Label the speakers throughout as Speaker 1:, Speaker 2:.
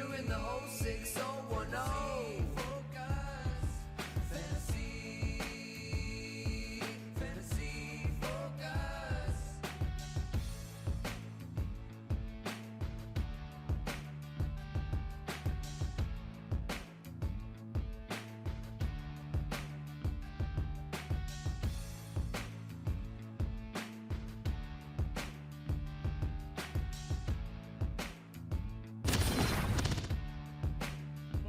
Speaker 1: you in the 06010. Fantasy Focus.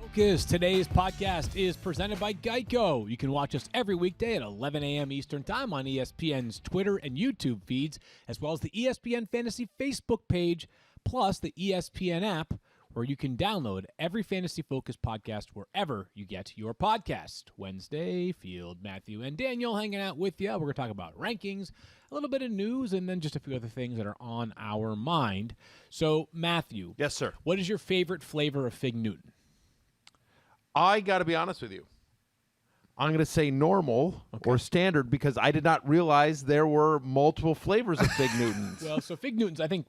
Speaker 2: Focus. Today's podcast is presented by Geico. You can watch us every weekday at 11 a.m. Eastern Time on ESPN's Twitter and YouTube feeds, as well as the ESPN Fantasy Facebook page, plus the ESPN app, where you can download every Fantasy Focus podcast wherever you get your podcast. Wednesday, Field, Matthew, and Daniel hanging out with you. We're going to talk about rankings, a little bit of news, and then just a few other things that are on our mind. So, Matthew.
Speaker 3: Yes, sir.
Speaker 2: What is your favorite flavor of Fig Newton?
Speaker 3: I got to be honest with you. I'm going to say normal or standard because I did not realize there were multiple flavors of Fig Newtons.
Speaker 2: Well, so Fig Newtons, I think,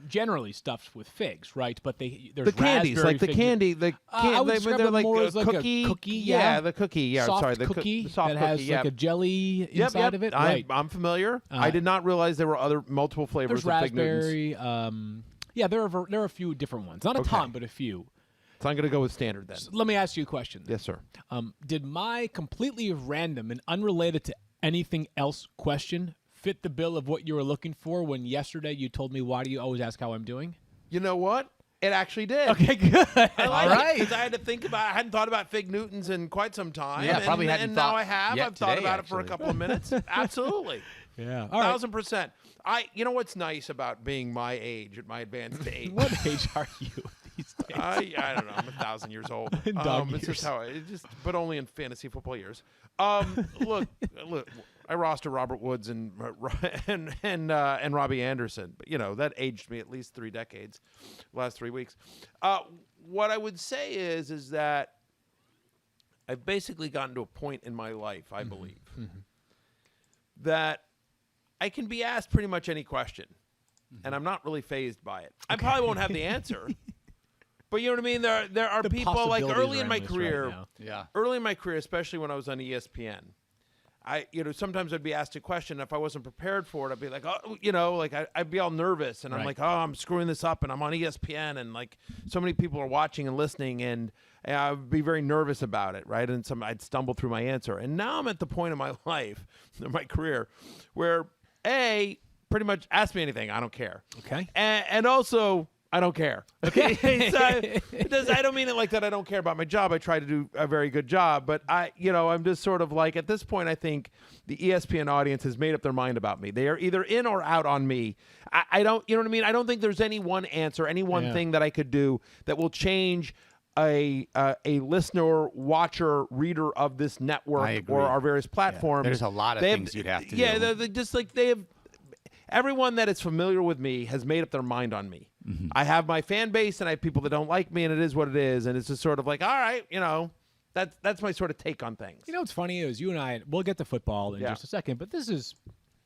Speaker 2: generally stuffed with figs, right? But there's
Speaker 3: the candies,
Speaker 2: raspberry
Speaker 3: like the
Speaker 2: Fig
Speaker 3: candy,
Speaker 2: I would describe
Speaker 3: they're
Speaker 2: it
Speaker 3: like
Speaker 2: more
Speaker 3: a
Speaker 2: as like
Speaker 3: cookie.
Speaker 2: a cookie,
Speaker 3: Yeah, the cookie. Yeah,
Speaker 2: soft
Speaker 3: sorry, the
Speaker 2: cookie
Speaker 3: the soft
Speaker 2: that
Speaker 3: cookie.
Speaker 2: has
Speaker 3: Yeah.
Speaker 2: like a jelly inside of it. Right.
Speaker 3: I'm familiar. I did not realize there were other multiple flavors
Speaker 2: There's
Speaker 3: of Fig Newtons.
Speaker 2: raspberry. Yeah, there are a few different ones. Not a ton, but a few.
Speaker 3: So I'm going to go with standard then.
Speaker 2: So let me ask you a question.
Speaker 3: Yes, sir.
Speaker 2: Did my completely random and unrelated to anything else question fit the bill of what you were looking for when yesterday you told me, why do you always ask how I'm doing?
Speaker 3: You know what? It actually did.
Speaker 2: Okay, good.
Speaker 3: I like it because I had to think about. I hadn't thought about Fig Newtons in quite some time.
Speaker 4: Yeah, probably hadn't
Speaker 3: and
Speaker 4: thought
Speaker 3: now I have.
Speaker 4: yet
Speaker 3: I've thought
Speaker 4: today,
Speaker 3: about it for a
Speaker 4: actually.
Speaker 3: couple of minutes. Absolutely.
Speaker 2: Yeah. All right.
Speaker 3: 1,000%. You know what's nice about being my age, at my advanced age?
Speaker 2: What age are you these days?
Speaker 3: I don't know. I'm 1,000 years old.
Speaker 2: Dog
Speaker 3: It's just
Speaker 2: years.
Speaker 3: how but only in fantasy football years. Look. I roster Robert Woods and Robbie Anderson, but that aged me at least 3 decades. Last 3 weeks. What I would say is that I've basically gotten to a point in my life, I believe, that I can be asked pretty much any question, and I'm not really fazed by it. I probably won't have the answer. But you know what I mean? There are
Speaker 2: The
Speaker 3: people like
Speaker 2: possibilities
Speaker 3: early
Speaker 2: are
Speaker 3: in my
Speaker 2: endless
Speaker 3: career,
Speaker 2: right now.
Speaker 4: Yeah.
Speaker 3: early in my career, especially when I was on ESPN, sometimes I'd be asked a question. If I wasn't prepared for it, I'd be like, I'd be all nervous, and I'm
Speaker 2: Right.
Speaker 3: like, oh, I'm screwing this up, and I'm on ESPN, and like so many people are watching and listening, and I'd be very nervous about it, right? And I'd stumble through my answer. And now I'm at the point in my life, in my career, where pretty much ask me anything, I don't care.
Speaker 2: Okay.
Speaker 3: And also, I don't care. Okay, I don't mean it like that. I don't care about my job. I try to do a very good job, but I'm just sort of like at this point. I think the ESPN audience has made up their mind about me. They are either in or out on me. I don't, you know what I mean? I don't think there's any one answer, any one thing that I could do that will change a listener, watcher, reader of this network
Speaker 4: agree.
Speaker 3: or our various platforms.
Speaker 4: There's a lot of things you'd have to do.
Speaker 3: Yeah, they're just like they have. Everyone that is familiar with me has made up their mind on me.
Speaker 4: Mm-hmm.
Speaker 3: I have my fan base, and I have people that don't like me, and it is what it is. And it's just sort of like, all right, that's my sort of take on things.
Speaker 2: You know what's funny is you and I, we'll get to football in
Speaker 3: Yeah.
Speaker 2: just a second, but this is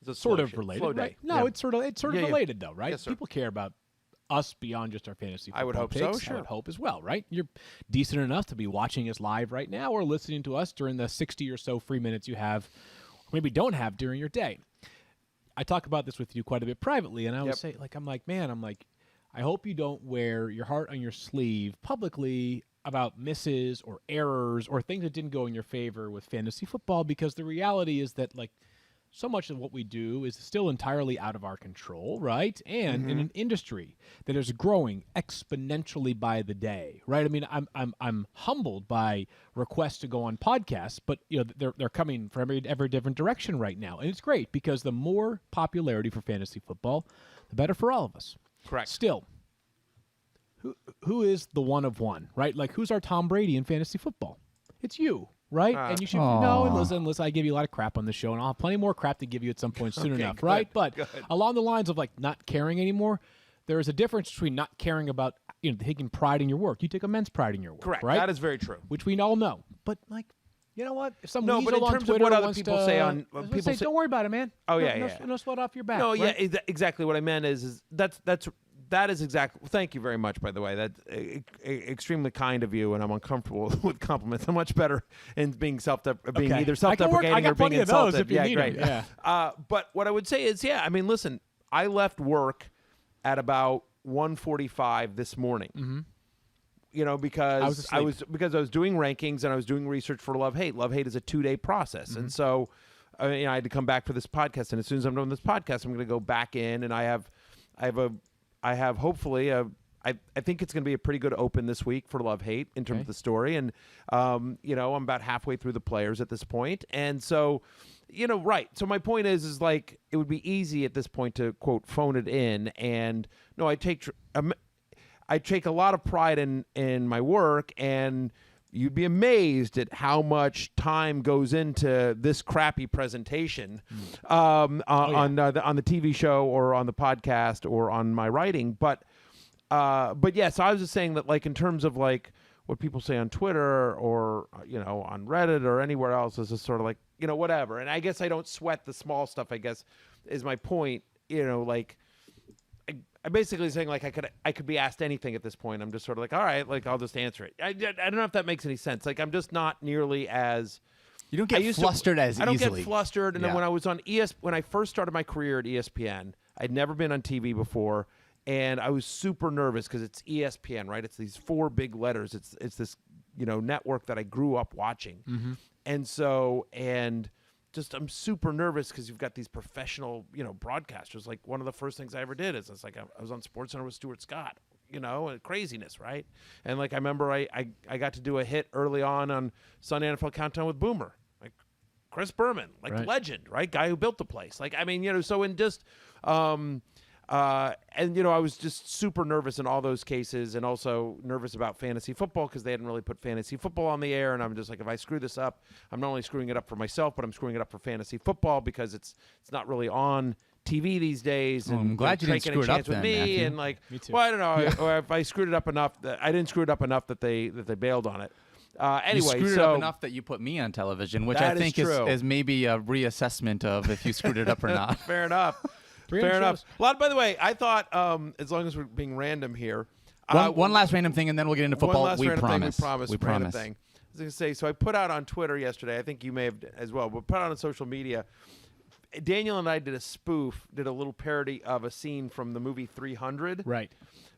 Speaker 3: It's a
Speaker 2: sort
Speaker 3: slow
Speaker 2: of
Speaker 3: shit,
Speaker 2: related,
Speaker 3: slow
Speaker 2: right?
Speaker 3: day.
Speaker 2: No,
Speaker 3: Yeah.
Speaker 2: it's sort of
Speaker 3: Yeah, yeah.
Speaker 2: related though, right?
Speaker 3: Yes, sir.
Speaker 2: People care about us beyond just our fantasy football
Speaker 3: I would hope so,
Speaker 2: picks.
Speaker 3: sure.
Speaker 2: I would hope as well, right? You're decent enough to be watching us live right now or listening to us during the 60 or so free minutes you have, or maybe don't have during your day. I talk about this with you quite a bit privately, and I would
Speaker 3: Yep.
Speaker 2: say, I hope you don't wear your heart on your sleeve publicly about misses or errors or things that didn't go in your favor with fantasy football, because the reality is that, so much of what we do is still entirely out of our control, right? And in an industry that is growing exponentially by the day, right? I mean, I'm humbled by requests to go on podcasts, but they're coming from every different direction right now, and it's great because the more popularity for fantasy football, the better for all of us.
Speaker 3: Correct.
Speaker 2: Still, who is the one of one, right? Like, who's our Tom Brady in fantasy football? It's you. Right? And you should know, and listen, I give you a lot of crap on the show, and I'll have plenty more crap to give you at some point soon enough,
Speaker 3: good,
Speaker 2: right? But
Speaker 3: good.
Speaker 2: along the lines of not caring anymore, there is a difference between not caring about taking pride in your work. You take immense pride in your work,
Speaker 3: Correct.
Speaker 2: right?
Speaker 3: That is very true.
Speaker 2: Which we all know. But you know what? If some
Speaker 3: No,
Speaker 2: weasel
Speaker 3: but in
Speaker 2: on
Speaker 3: terms of
Speaker 2: Twitter
Speaker 3: what other
Speaker 2: wants
Speaker 3: people
Speaker 2: to,
Speaker 3: say
Speaker 2: I
Speaker 3: on-
Speaker 2: was gonna
Speaker 3: people
Speaker 2: say,
Speaker 3: say-
Speaker 2: don't worry about it, man.
Speaker 3: Oh,
Speaker 2: No-
Speaker 3: yeah,
Speaker 2: no,
Speaker 3: yeah.
Speaker 2: no sweat off your back.
Speaker 3: No,
Speaker 2: right?
Speaker 3: yeah, exactly what I meant is that's that is exactly. Thank you very much, by the way. That's extremely kind of you, and I'm uncomfortable with compliments. I'm much better in being being
Speaker 2: Okay.
Speaker 3: either
Speaker 2: I can work- I
Speaker 3: self-deprecating
Speaker 2: got
Speaker 3: or being
Speaker 2: plenty of those
Speaker 3: insulted.
Speaker 2: if you
Speaker 3: Yeah,
Speaker 2: need 'em,
Speaker 3: great.
Speaker 2: yeah.
Speaker 3: But what I would say is, I mean, listen, I left work at about 1:45 this morning.
Speaker 2: Mm-hmm.
Speaker 3: You know, because
Speaker 2: I was
Speaker 3: I was doing rankings and I was doing research for Love Hate. Love Hate is a 2-day process,
Speaker 2: Mm-hmm.
Speaker 3: and so you know, I had to come back for this podcast. And as soon as I'm done with this podcast, I'm going to go back in, and I have hopefully I think it's going to be a pretty good open this week for Love Hate in terms
Speaker 2: Okay.
Speaker 3: of the story, and you know, I'm about halfway through the players at this point, and so. You know, right. So my point is like it would be easy at this point to quote phone it in, and no, I take a lot of pride in my work, and you'd be amazed at how much time goes into this crappy presentation on the TV show or on the podcast or on my writing. But yeah, so I was just saying that like in terms of like what people say on Twitter or you know on Reddit or anywhere else is just sort of like you know whatever. And I guess I don't sweat the small stuff. I guess is my point. You know, like. I'm basically saying like I could be asked anything at this point. I'm just sort of like, all right, like I'll just answer it. I don't know if that makes any sense. Like I'm just not nearly as
Speaker 4: You don't get flustered as
Speaker 3: I don't
Speaker 4: easily.
Speaker 3: get flustered. And then
Speaker 4: Yeah.
Speaker 3: when I was on when I first started my career at ESPN, I'd never been on TV before, and I was super nervous because it's ESPN, right? It's these 4 big letters. It's this you know network that I grew up watching, and so just I'm super nervous because you've got these professional, you know, broadcasters. Like one of the first things I ever did is it's like I was on SportsCenter with Stuart Scott, you know, and craziness, right? And like I remember I got to do a hit early on Sunday NFL Countdown with Boomer, like Chris Berman, like
Speaker 2: Right.
Speaker 3: legend, right? Guy who built the place. Like I mean, you know, so in just and you know, I was just super nervous in all those cases, and also nervous about fantasy football because they hadn't really put fantasy football on the air. And I'm just like, if I screw this up, I'm not only screwing it up for myself, but I'm screwing it up for fantasy football because it's not really on TV these days.
Speaker 4: Well,
Speaker 3: and
Speaker 4: I'm glad you didn't
Speaker 3: taking
Speaker 4: screw
Speaker 3: a
Speaker 4: it
Speaker 3: chance
Speaker 4: up
Speaker 3: with
Speaker 4: then,
Speaker 3: me,
Speaker 4: Matthew.
Speaker 3: and like,
Speaker 2: Me too.
Speaker 3: well, I don't know, or if I screwed it up enough that I didn't screw it up enough that they bailed on it. Anyway,
Speaker 4: you screwed
Speaker 3: so
Speaker 4: it up enough that you put me on television, which
Speaker 3: That
Speaker 4: I
Speaker 3: is
Speaker 4: think
Speaker 3: true.
Speaker 4: is maybe a reassessment of if you screwed it up or not.
Speaker 3: fair enough.
Speaker 2: 300
Speaker 3: Fair enough.
Speaker 2: shows.
Speaker 3: Well, by the way, I thought as long as we're being random here,
Speaker 4: One last random thing, and then we'll get into football.
Speaker 3: One last
Speaker 4: We
Speaker 3: random
Speaker 4: promise.
Speaker 3: thing. We promise.
Speaker 4: We
Speaker 3: Random
Speaker 4: promise.
Speaker 3: thing. I was going to say, so I put out on Twitter yesterday, I think you may have as well, but put out on social media, Daniel and I did a little parody of a scene from the movie 300
Speaker 2: Right.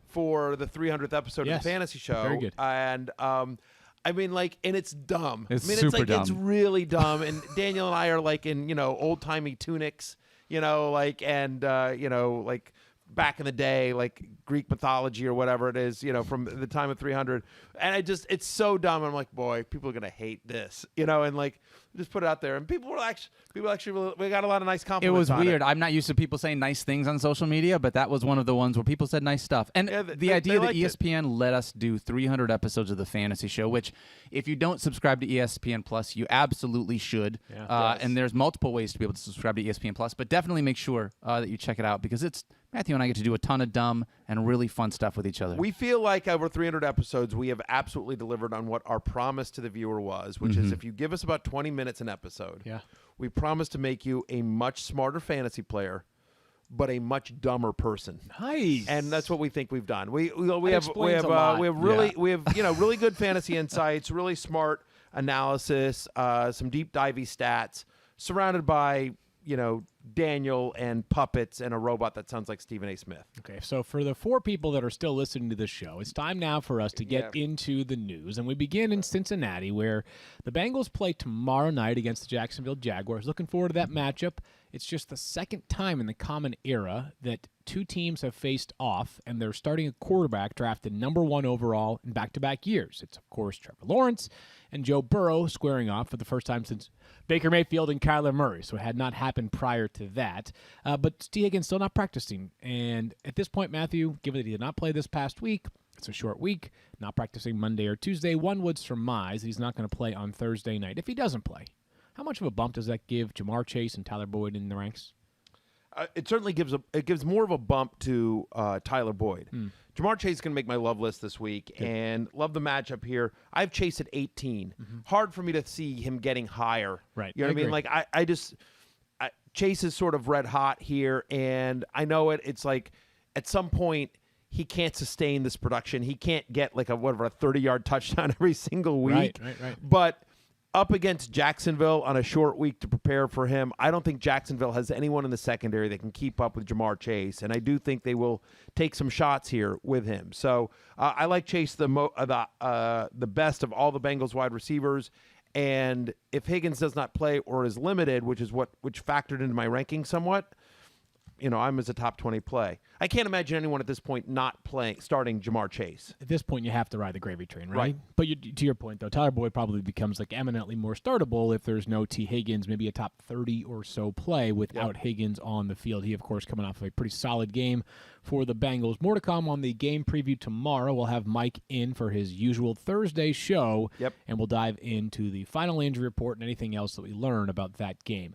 Speaker 3: for the 300th episode
Speaker 2: Yes.
Speaker 3: of the Fantasy Show.
Speaker 2: Very good.
Speaker 3: And I mean, like, and it's dumb.
Speaker 4: It's
Speaker 3: I mean,
Speaker 4: super
Speaker 3: it's like, it's
Speaker 4: dumb.
Speaker 3: really dumb. And Daniel and I are like in, you know, old timey tunics, you know, like, and, you know, like back in the day, like Greek mythology or whatever it is, you know, from the time of 300. And it's so dumb. I'm like, boy, people are going to hate this, you know, and like, just put it out there. And people actually really, we got a lot of nice
Speaker 4: It
Speaker 3: compliments
Speaker 4: was
Speaker 3: on
Speaker 4: weird. I'm not used to people saying nice things on social media, but that was one of the ones where people said nice stuff. And
Speaker 3: Yeah,
Speaker 4: the
Speaker 3: they
Speaker 4: idea that
Speaker 3: liked it.
Speaker 4: ESPN let us do 300 episodes of the Fantasy Show, which if you don't subscribe to ESPN Plus, you absolutely should.
Speaker 2: Yeah.
Speaker 3: Yes.
Speaker 4: And there's multiple ways to be able to subscribe to ESPN Plus, but definitely make sure that you check it out because it's Matthew and I get to do a ton of dumb and really fun stuff with each other.
Speaker 3: We feel like over 300 episodes, we have absolutely delivered on what our promise to the viewer was, which is if you give us about 20 minutes an episode,
Speaker 2: Yeah.
Speaker 3: we promise to make you a much smarter fantasy player, but a much dumber person.
Speaker 2: Nice.
Speaker 3: And that's what we think we've done. We
Speaker 2: That
Speaker 3: have
Speaker 2: explains a lot.
Speaker 3: really
Speaker 4: Yeah.
Speaker 3: really good fantasy insights, really smart analysis, some deep divey stats, surrounded by Daniel and puppets and a robot that sounds like Stephen A. Smith.
Speaker 2: Okay, so for the 4 people that are still listening to this show, it's time now for us to get into the news. And we begin in Cincinnati, where the Bengals play tomorrow night against the Jacksonville Jaguars. Looking forward to that matchup. It's just the second time in the common era that 2 teams have faced off, and they're starting a quarterback drafted number 1 overall in back-to-back years. It's, of course, Trevor Lawrence and Joe Burrow squaring off for the first time since Baker Mayfield and Kyler Murray, so it had not happened prior to that. But T. Higgins still not practicing. And at this point, Matthew, given that he did not play this past week, it's a short week, not practicing Monday or Tuesday, one would surmise he's not going to play on Thursday night. If he doesn't play, how much of a bump does that give Jamar Chase and Tyler Boyd in the ranks?
Speaker 3: It certainly gives more of a bump to Tyler Boyd. Jamar Chase is going to make my love list this week, and love the matchup here. I have Chase at 18. Hard for me to see him getting higher.
Speaker 2: Right.
Speaker 3: You know
Speaker 2: I
Speaker 3: what I mean?
Speaker 2: agree.
Speaker 3: Like Chase is sort of red hot here, and I know it. It's like at some point he can't sustain this production. He can't get like a 30-yard touchdown every single week.
Speaker 2: Right.
Speaker 3: But up against Jacksonville on a short week to prepare for him, I don't think Jacksonville has anyone in the secondary that can keep up with Jamar Chase, and I do think they will take some shots here with him. So I like Chase the best of all the Bengals wide receivers. And if Higgins does not play or is limited, which factored into my ranking somewhat, I'm as a top 20 play. I can't imagine anyone at this point not starting Jamar Chase.
Speaker 2: At this point, you have to ride the gravy train, right?
Speaker 3: Right.
Speaker 2: But to your point, though, Tyler Boyd probably becomes like eminently more startable if there's no T. Higgins, maybe a top 30 or so play without Higgins on the field. He, of course, coming off of a pretty solid game for the Bengals. More to come on the game preview tomorrow. We'll have Mike in for his usual Thursday show, and we'll dive into the final injury report and anything else that we learn about that game.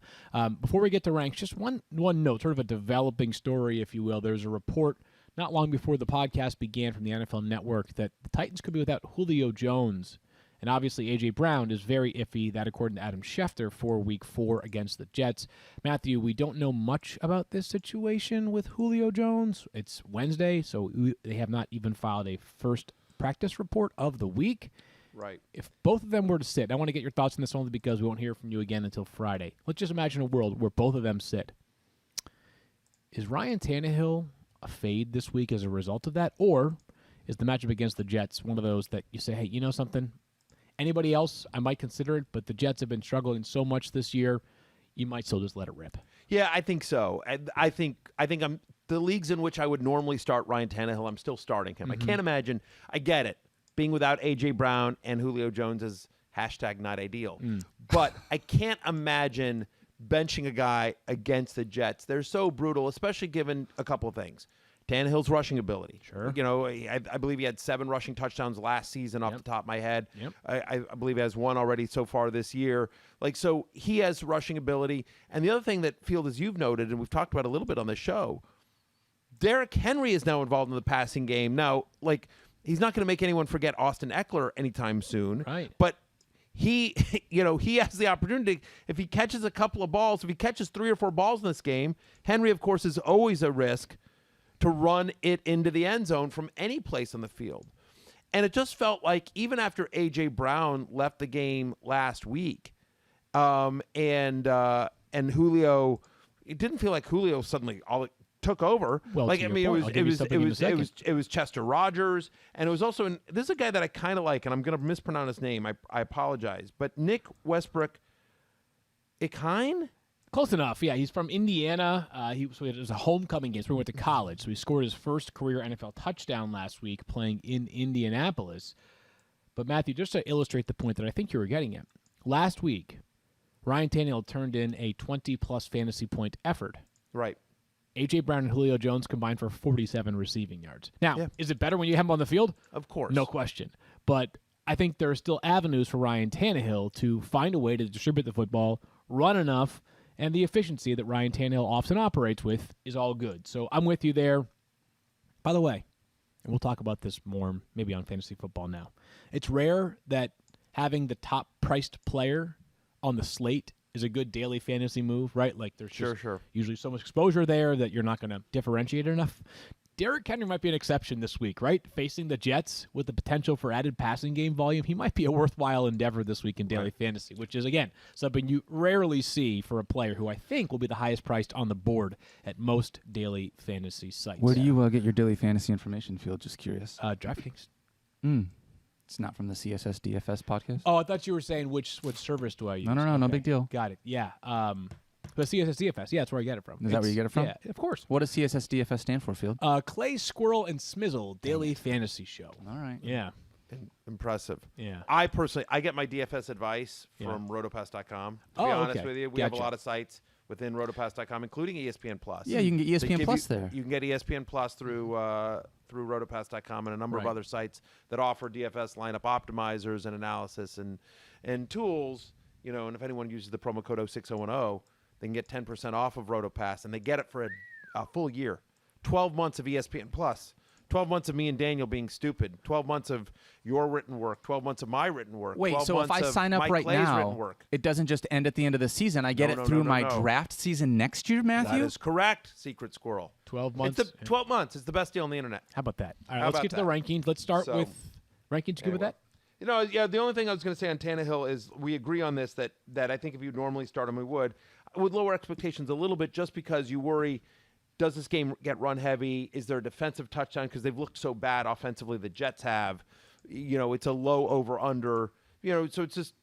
Speaker 2: Before we get to ranks, just one note, sort of a developing story, if you will. There's a report not long before the podcast began from the NFL Network that the Titans could be without Julio Jones. And obviously, A.J. Brown is very iffy, that according to Adam Schefter, for Week 4 against the Jets. Matthew, we don't know much about this situation with Julio Jones. It's Wednesday, so they have not even filed a first practice report of the week.
Speaker 3: Right.
Speaker 2: If both of them were to sit, I want to get your thoughts on this only because we won't hear from you again until Friday. Let's just imagine a world where both of them sit. Is Ryan Tannehill a fade this week as a result of that? Or is the matchup against the Jets one of those that you say, hey, you know something? Anybody else, I might consider it, but the Jets have been struggling so much this year, you might still just let it rip.
Speaker 3: Yeah, I think so. I think I'm the leagues in which I would normally start Ryan Tannehill, I'm still starting him. I can't imagine. I get it. Being without A.J. Brown and Julio Jones is #not ideal. But I can't imagine benching a guy against the Jets. They're so brutal, especially given a couple of things. Tannehill's rushing ability.
Speaker 2: Sure.
Speaker 3: I believe he had 7 rushing touchdowns last season off the top of my head.
Speaker 2: Yep.
Speaker 3: I believe he has 1 already so far this year. So he has rushing ability. And the other thing that, Field, as you've noted, and we've talked about a little bit on the show, Derrick Henry is now involved in the passing game. Now, he's not going to make anyone forget Austin Eckler anytime soon.
Speaker 2: Right.
Speaker 3: But he, he has the opportunity. If he catches a couple of balls, if he catches 3 or 4 balls in this game, Henry, of course, is always a risk to run it into the end zone from any place on the field. And it just felt like even after A.J. Brown left the game last week, and Julio, it didn't feel like Julio suddenly took over.
Speaker 2: Well, to your point, I'll give you something in a second.
Speaker 3: It was Chester Rogers, and it was also this is a guy that I kind of like, and I'm going to mispronounce his name. I apologize, but Nick Westbrook Ikine.
Speaker 2: Close enough. Yeah, he's from Indiana. It was a homecoming game, so he went to college. So he scored his first career NFL touchdown last week playing in Indianapolis. But Matthew, just to illustrate the point that I think you were getting at, last week, Ryan Tannehill turned in a 20-plus fantasy point effort.
Speaker 3: Right.
Speaker 2: A.J. Brown and Julio Jones combined for 47 receiving yards. Now, is it better when you have him on the field?
Speaker 3: Of course.
Speaker 2: No question. But I think there are still avenues for Ryan Tannehill to find a way to distribute the football, run enough, and the efficiency that Ryan Tannehill often operates with is all good. So I'm with you there. By the way, and we'll talk about this more maybe on Fantasy Football Now, it's rare that having the top-priced player on the slate is a good daily fantasy move, right? Like there's just usually so much exposure there that you're not going to differentiate enough. Derrick Henry might be an exception this week, right? Facing the Jets with the potential for added passing game volume, he might be a worthwhile endeavor this week in daily fantasy, which is, again, something you rarely see for a player who I think will be the highest priced on the board at most daily fantasy sites.
Speaker 4: Where do you get your daily fantasy information, Field? Just curious.
Speaker 2: DraftKings.
Speaker 4: It's not from the CSS DFS podcast?
Speaker 2: Oh, I thought you were saying which service do I use?
Speaker 4: No, no big deal.
Speaker 2: Got it. Yeah. But CSS DFS, yeah, that's where I get it from.
Speaker 4: Is that where you get it from?
Speaker 2: Yeah, of course.
Speaker 4: What does CSS DFS stand for, Field?
Speaker 2: Clay, Squirrel, and Smizzle Daily Fantasy Show.
Speaker 4: All right.
Speaker 2: Yeah.
Speaker 3: Impressive.
Speaker 2: Yeah.
Speaker 3: I personally, I get my DFS advice from rotopass.com. To be honest with you, we have a lot of sites within rotopass.com, including ESPN Plus.
Speaker 4: Yeah, you can get ESPN Plus there.
Speaker 3: You can get ESPN Plus through rotopass.com and a number of other sites that offer DFS lineup optimizers and analysis and tools. And if anyone uses the promo code 06010, they can get 10% off of RotoPass, and they get it for a full year. 12 months of ESPN Plus, 12 months of me and Daniel being stupid. 12 months of your written work. 12 months of my written work.
Speaker 4: Wait,
Speaker 3: 12
Speaker 4: so if
Speaker 3: months
Speaker 4: I
Speaker 3: of
Speaker 4: sign up
Speaker 3: Mike
Speaker 4: right
Speaker 3: Clay's written
Speaker 4: now,
Speaker 3: work.
Speaker 4: it doesn't just end at the end of the season. I get
Speaker 3: No,
Speaker 4: it
Speaker 3: no,
Speaker 4: through
Speaker 3: no,
Speaker 4: my
Speaker 3: no.
Speaker 4: draft season next year,
Speaker 3: That
Speaker 4: Matthew?
Speaker 3: is correct, Secret Squirrel.
Speaker 2: 12 months.
Speaker 3: It's 12 months. It's the best deal on the internet.
Speaker 2: How about that? All right,
Speaker 3: How
Speaker 2: let's
Speaker 3: about
Speaker 2: get to the
Speaker 3: that?
Speaker 2: rankings. Let's start
Speaker 3: So-
Speaker 2: with rankings. You good with
Speaker 3: Anyway.
Speaker 2: that?
Speaker 3: Yeah, the only thing I was going to say on Tannehill is we agree on this that I think if you normally start him, we would. I would lower expectations a little bit just because you worry, does this game get run heavy? Is there a defensive touchdown? Because they've looked so bad offensively, the Jets have. It's a low over-under. So it's just,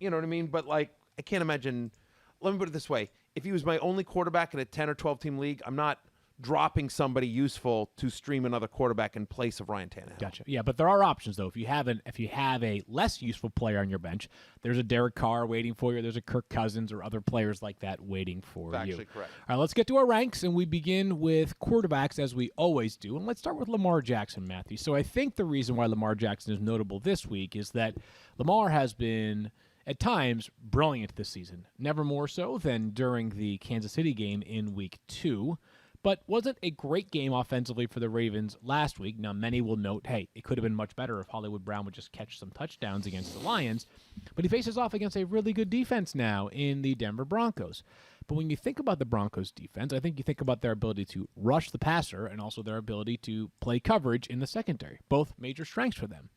Speaker 3: you know what I mean? But, I can't imagine. Let me put it this way. If he was my only quarterback in a 10 or 12-team league, I'm not dropping somebody useful to stream another quarterback in place of Ryan Tannehill.
Speaker 2: Gotcha. Yeah, but there are options though. If you have a less useful player on your bench, there's a Derek Carr waiting for you. There's a Kirk Cousins or other players like that waiting for
Speaker 3: That's
Speaker 2: you.
Speaker 3: actually correct.
Speaker 2: All right, let's get to our ranks, and we begin with quarterbacks as we always do. And let's start with Lamar Jackson, Matthew. So I think the reason why Lamar Jackson is notable this week is that Lamar has been at times brilliant this season. Never more so than during the Kansas City game in Week 2. But wasn't a great game offensively for the Ravens last week. Now, many will note, hey, it could have been much better if Hollywood Brown would just catch some touchdowns against the Lions. But he faces off against a really good defense now in the Denver Broncos. But when you think about the Broncos defense, I think you think about their ability to rush the passer and also their ability to play coverage in the secondary. Both major strengths for them.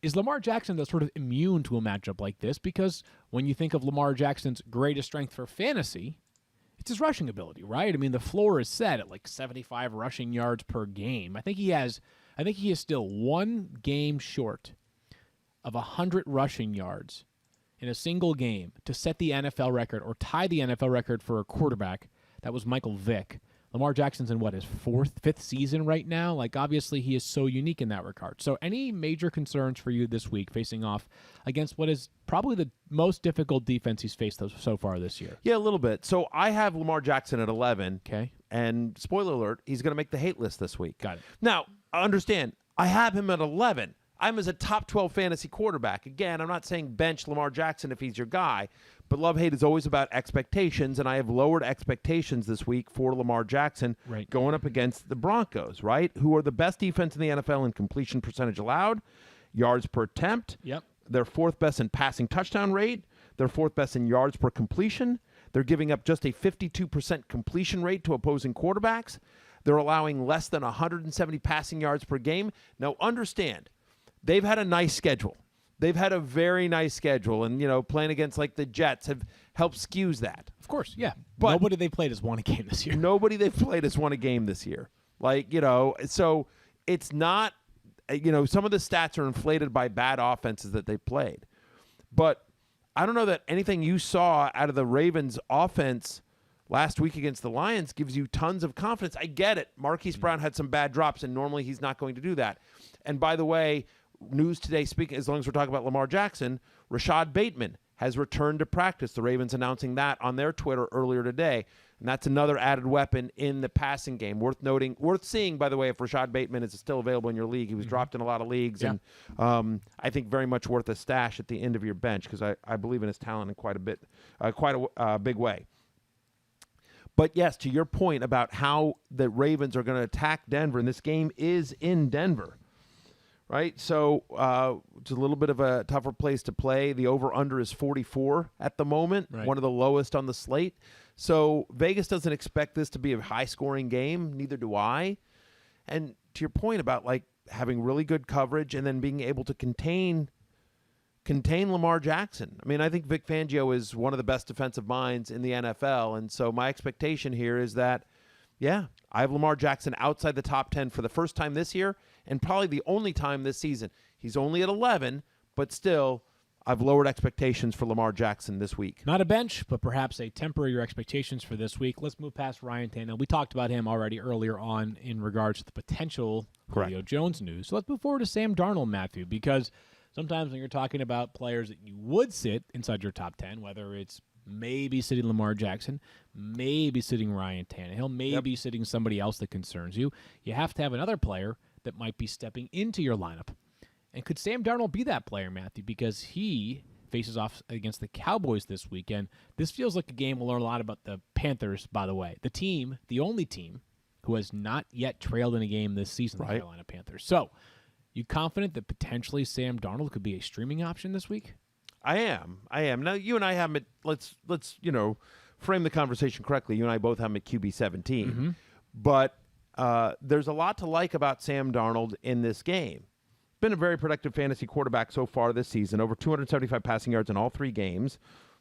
Speaker 2: Is Lamar Jackson sort of immune to a matchup like this? Because when you think of Lamar Jackson's greatest strength for fantasy, it's his rushing ability, right? I mean, the floor is set at 75 rushing yards per game. I think he is still one game short of 100 rushing yards in a single game to set the NFL record or tie the NFL record for a quarterback. That was Michael Vick. Lamar Jackson's in his fifth season right now. Obviously, he is so unique in that regard. So, any major concerns for you this week facing off against what is probably the most difficult defense he's faced so far this year?
Speaker 3: Yeah, a little bit. So I have Lamar Jackson at 11.
Speaker 2: Okay.
Speaker 3: And spoiler alert, he's going to make the hate list this week.
Speaker 2: Got it.
Speaker 3: Now, understand, I have him at 11. I'm as a top 12 fantasy quarterback. Again, I'm not saying bench Lamar Jackson if he's your guy, but love-hate is always about expectations, and I have lowered expectations this week for Lamar Jackson
Speaker 2: Right.
Speaker 3: going up against the Broncos, right, who are the best defense in the NFL in completion percentage allowed, yards per attempt.
Speaker 2: Yep.
Speaker 3: They're fourth best in passing touchdown rate. They're fourth best in yards per completion. They're giving up just a 52% completion rate to opposing quarterbacks. They're allowing less than 170 passing yards per game. Now, understand, they've had a nice schedule. They've had a very nice schedule, and, playing against, the Jets have helped skews that.
Speaker 2: Of course, yeah.
Speaker 3: But-
Speaker 2: Nobody they played has won a game this year.
Speaker 3: Nobody they've played has won a game this year. So it's not, some of the stats are inflated by bad offenses that they played. But I don't know that anything you saw out of the Ravens offense last week against the Lions gives you tons of confidence. I get it. Marquise Brown had some bad drops, and normally he's not going to do that. And by the way, news today, speaking, as long as we're talking about Lamar Jackson, Rashad Bateman has returned to practice. The Ravens announcing that on their Twitter earlier today. And that's another added weapon in the passing game. Worth seeing, by the way, if Rashad Bateman is still available in your league. He was dropped in a lot of leagues.
Speaker 2: Yeah.
Speaker 3: And I think very much worth a stash at the end of your bench because I believe in his talent in quite a big way. But yes, to your point about how the Ravens are going to attack Denver, and this game is in Denver, right? So it's a little bit of a tougher place to play. The over-under is 44 at the moment,
Speaker 2: Right.
Speaker 3: one of the lowest on the slate. So Vegas doesn't expect this to be a high-scoring game. Neither do I. And to your point about having really good coverage and then being able to contain Lamar Jackson. I mean, I think Vic Fangio is one of the best defensive minds in the NFL. And so my expectation here is that, yeah, I have Lamar Jackson outside the top 10 for the first time this year and probably the only time this season. He's only at 11, but still, I've lowered expectations for Lamar Jackson this week.
Speaker 2: Not a bench, but perhaps a temper your expectations for this week. Let's move past Ryan Tannehill. We talked about him already earlier on in regards to the potential
Speaker 3: Correct.
Speaker 2: Julio Jones news. So let's move forward to Sam Darnold, Matthew, because sometimes when you're talking about players that you would sit inside your top 10, whether it's maybe sitting Lamar Jackson, maybe sitting Ryan Tannehill, maybe sitting somebody else that concerns you, you have to have another player that might be stepping into your lineup. And could Sam Darnold be that player, Matthew? Because he faces off against the Cowboys this weekend. This feels like a game we'll learn a lot about the Panthers, by the way. The team, the only team, who has not yet trailed in a game this season, the
Speaker 3: Right.
Speaker 2: Carolina Panthers. So, you confident that potentially Sam Darnold could be a streaming option this week?
Speaker 3: I am. Now you and I have him at, let's frame the conversation correctly. You and I both have him at QB 17. But there's a lot to like about Sam Darnold in this game. Been a very productive fantasy quarterback so far this season. Over 275 passing yards in all 3 games.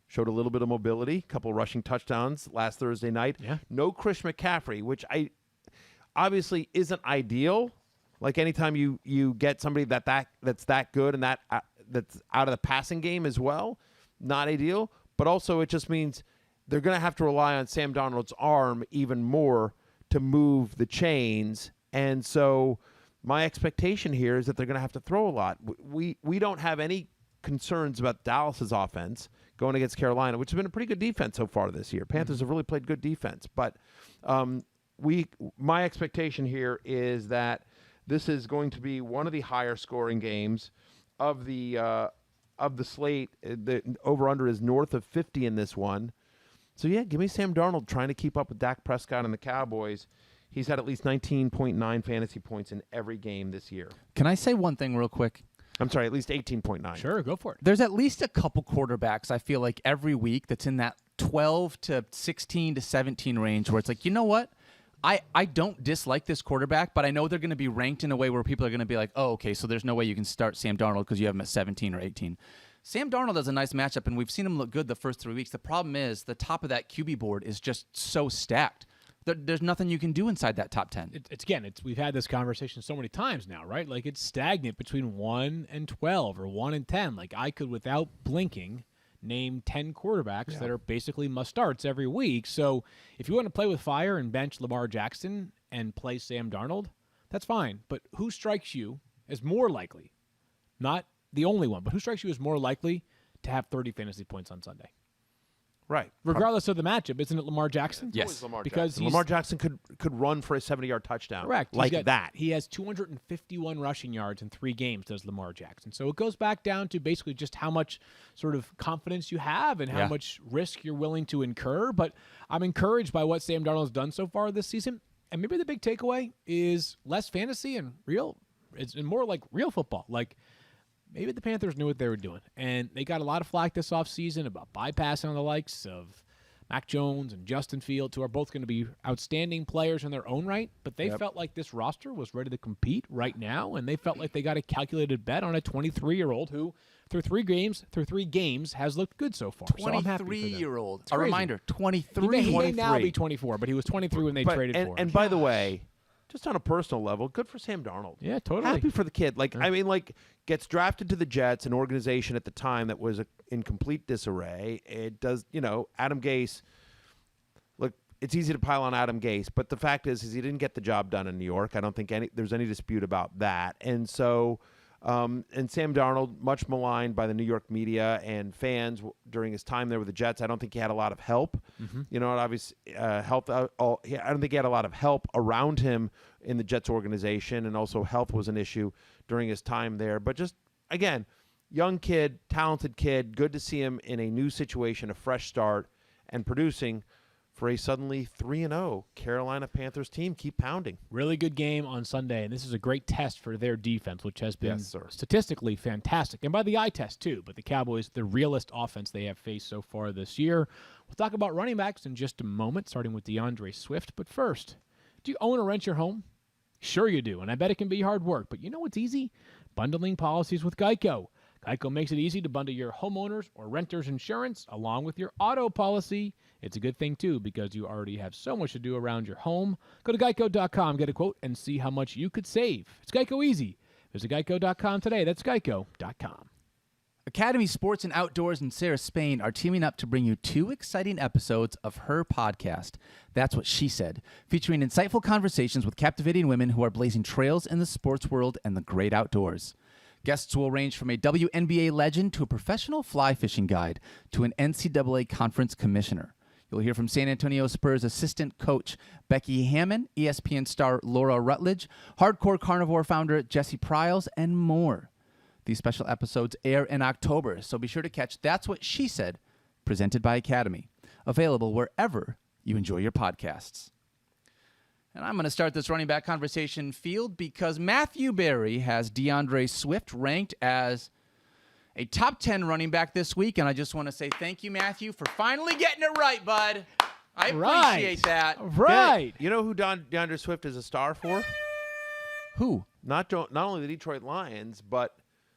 Speaker 3: Showed a little bit of mobility, couple rushing touchdowns last Thursday night.
Speaker 2: Yeah.
Speaker 3: No Chris McCaffrey, which I obviously isn't ideal. Like anytime you get somebody that's that good and that's out of the passing game as well, not ideal. But also it just means they're going to have to rely on Sam Darnold's arm even more to move the chains. And so my expectation here is that they're going to have to throw a lot. We don't have any concerns about Dallas's offense going against Carolina, which has been a pretty good defense so far this year. Panthers have really played good defense, but my expectation here is that this is going to be one of the higher scoring games of the slate. The over-under is north of 50 in this one. So, yeah, give me Sam Darnold trying to keep up with Dak Prescott and the Cowboys. He's had at least 19.9 fantasy points in every game this year.
Speaker 4: Can I say one thing real quick?
Speaker 3: I'm sorry, at least 18.9.
Speaker 2: Sure, go for it.
Speaker 4: There's at least a couple quarterbacks I feel like every week that's in that 12 to 16 to 17 range where it's like, you know what? I don't dislike this quarterback, but I know they're going to be ranked in a way where people are going to be like, oh, okay, so there's no way you can start Sam Darnold because you have him at 17 or 18. Sam Darnold has a nice matchup, and we've seen him look good the first 3 weeks. The problem is the top of that QB board is just so stacked. There's nothing you can do inside that top 10.
Speaker 2: We've had this conversation so many times now, right? Like it's stagnant between 1 and 12 or 1 and 10. Like I could, without blinking, name 10 quarterbacks that are basically must-starts every week. So if you want to play with fire and bench Lamar Jackson and play Sam Darnold, that's fine. But who strikes you as more likely, not the only one, but who strikes you as more likely to have 30 fantasy points on Sunday?
Speaker 3: Right.
Speaker 2: Regardless of the matchup, isn't it Lamar Jackson?
Speaker 4: Yes.
Speaker 3: Always Lamar
Speaker 2: Because
Speaker 3: Jackson.
Speaker 2: he's-
Speaker 3: Lamar Jackson could run for a 70-yard touchdown.
Speaker 2: Correct.
Speaker 3: Like
Speaker 2: He's got-
Speaker 3: that.
Speaker 2: He has 251 rushing yards in 3 games, does Lamar Jackson. So it goes back down to basically just how much sort of confidence you have and how
Speaker 4: Yeah.
Speaker 2: much risk you're willing to incur. But I'm encouraged by what Sam Darnold's done so far this season. And maybe the big takeaway is less fantasy and it's more like real football. Like maybe the Panthers knew what they were doing. And they got a lot of flack this offseason about bypassing the likes of Mac Jones and Justin Fields, who are both going to be outstanding players in their own right, but they felt like this roster was ready to compete right now, and they felt like they got a calculated bet on a 23-year-old who, through three games, has looked good so far. So I'm happy for them.
Speaker 4: 23-year-old.
Speaker 2: It's
Speaker 4: A
Speaker 2: crazy.
Speaker 4: reminder,
Speaker 2: He
Speaker 4: 23.
Speaker 2: may now
Speaker 3: 23.
Speaker 2: be 24, but he was 23 when they traded for him.
Speaker 3: And by the way, just on a personal level, good for Sam Darnold.
Speaker 2: Yeah, totally.
Speaker 3: Happy for the kid. Like, I mean, like, gets drafted to the Jets, an organization at the time that was in complete disarray. It does, Adam Gase. Look, it's easy to pile on Adam Gase, but the fact is he didn't get the job done in New York. I don't think there's any dispute about that. And so, and Sam Darnold, much maligned by the New York media and fans during his time there with the Jets. I don't think he had a lot of help. Obviously, health. I don't think he had a lot of help around him in the Jets organization, and also health was an issue during his time there. But just again, young kid, talented kid. Good to see him in a new situation, a fresh start, and producing for a suddenly 3-0 Carolina Panthers team. Keep pounding.
Speaker 2: Really good game on Sunday, and this is a great test for their defense, which has been
Speaker 3: Yes, sir.
Speaker 2: statistically fantastic, and by the eye test too. But the Cowboys, the realest offense they have faced so far this year. We'll talk about running backs in just a moment, starting with DeAndre Swift. But first, do you own or rent your home? Sure you do, and I bet it can be hard work. But you know what's easy? Bundling policies with Geico. Geico makes it easy to bundle your homeowners or renters insurance along with your auto policy. It's a good thing, too, because you already have so much to do around your home. Go to geico.com, get a quote, and see how much you could save. It's Geico easy. Visit geico.com today. That's geico.com.
Speaker 4: Academy Sports and Outdoors in Sarah, Spain are teaming up to bring you 2 exciting episodes of her podcast, That's What She Said, featuring insightful conversations with captivating women who are blazing trails in the sports world and the great outdoors. Guests will range from a WNBA legend to a professional fly fishing guide to an NCAA conference commissioner. You'll hear from San Antonio Spurs assistant coach Becky Hammond, ESPN star Laura Rutledge, hardcore carnivore founder Jesse Pryles, and more. These special episodes air in October, so be sure to catch That's What She Said, presented by Academy. Available wherever you enjoy your podcasts. And I'm going to start this running back conversation field because Matthew Berry has DeAndre Swift ranked as a top 10 running back this week. And I just want to say thank you, Matthew, for finally getting it right, bud. I appreciate that.
Speaker 2: Right.
Speaker 3: You know who DeAndre Swift is a star for?
Speaker 4: Who?
Speaker 3: Not only the Detroit Lions, but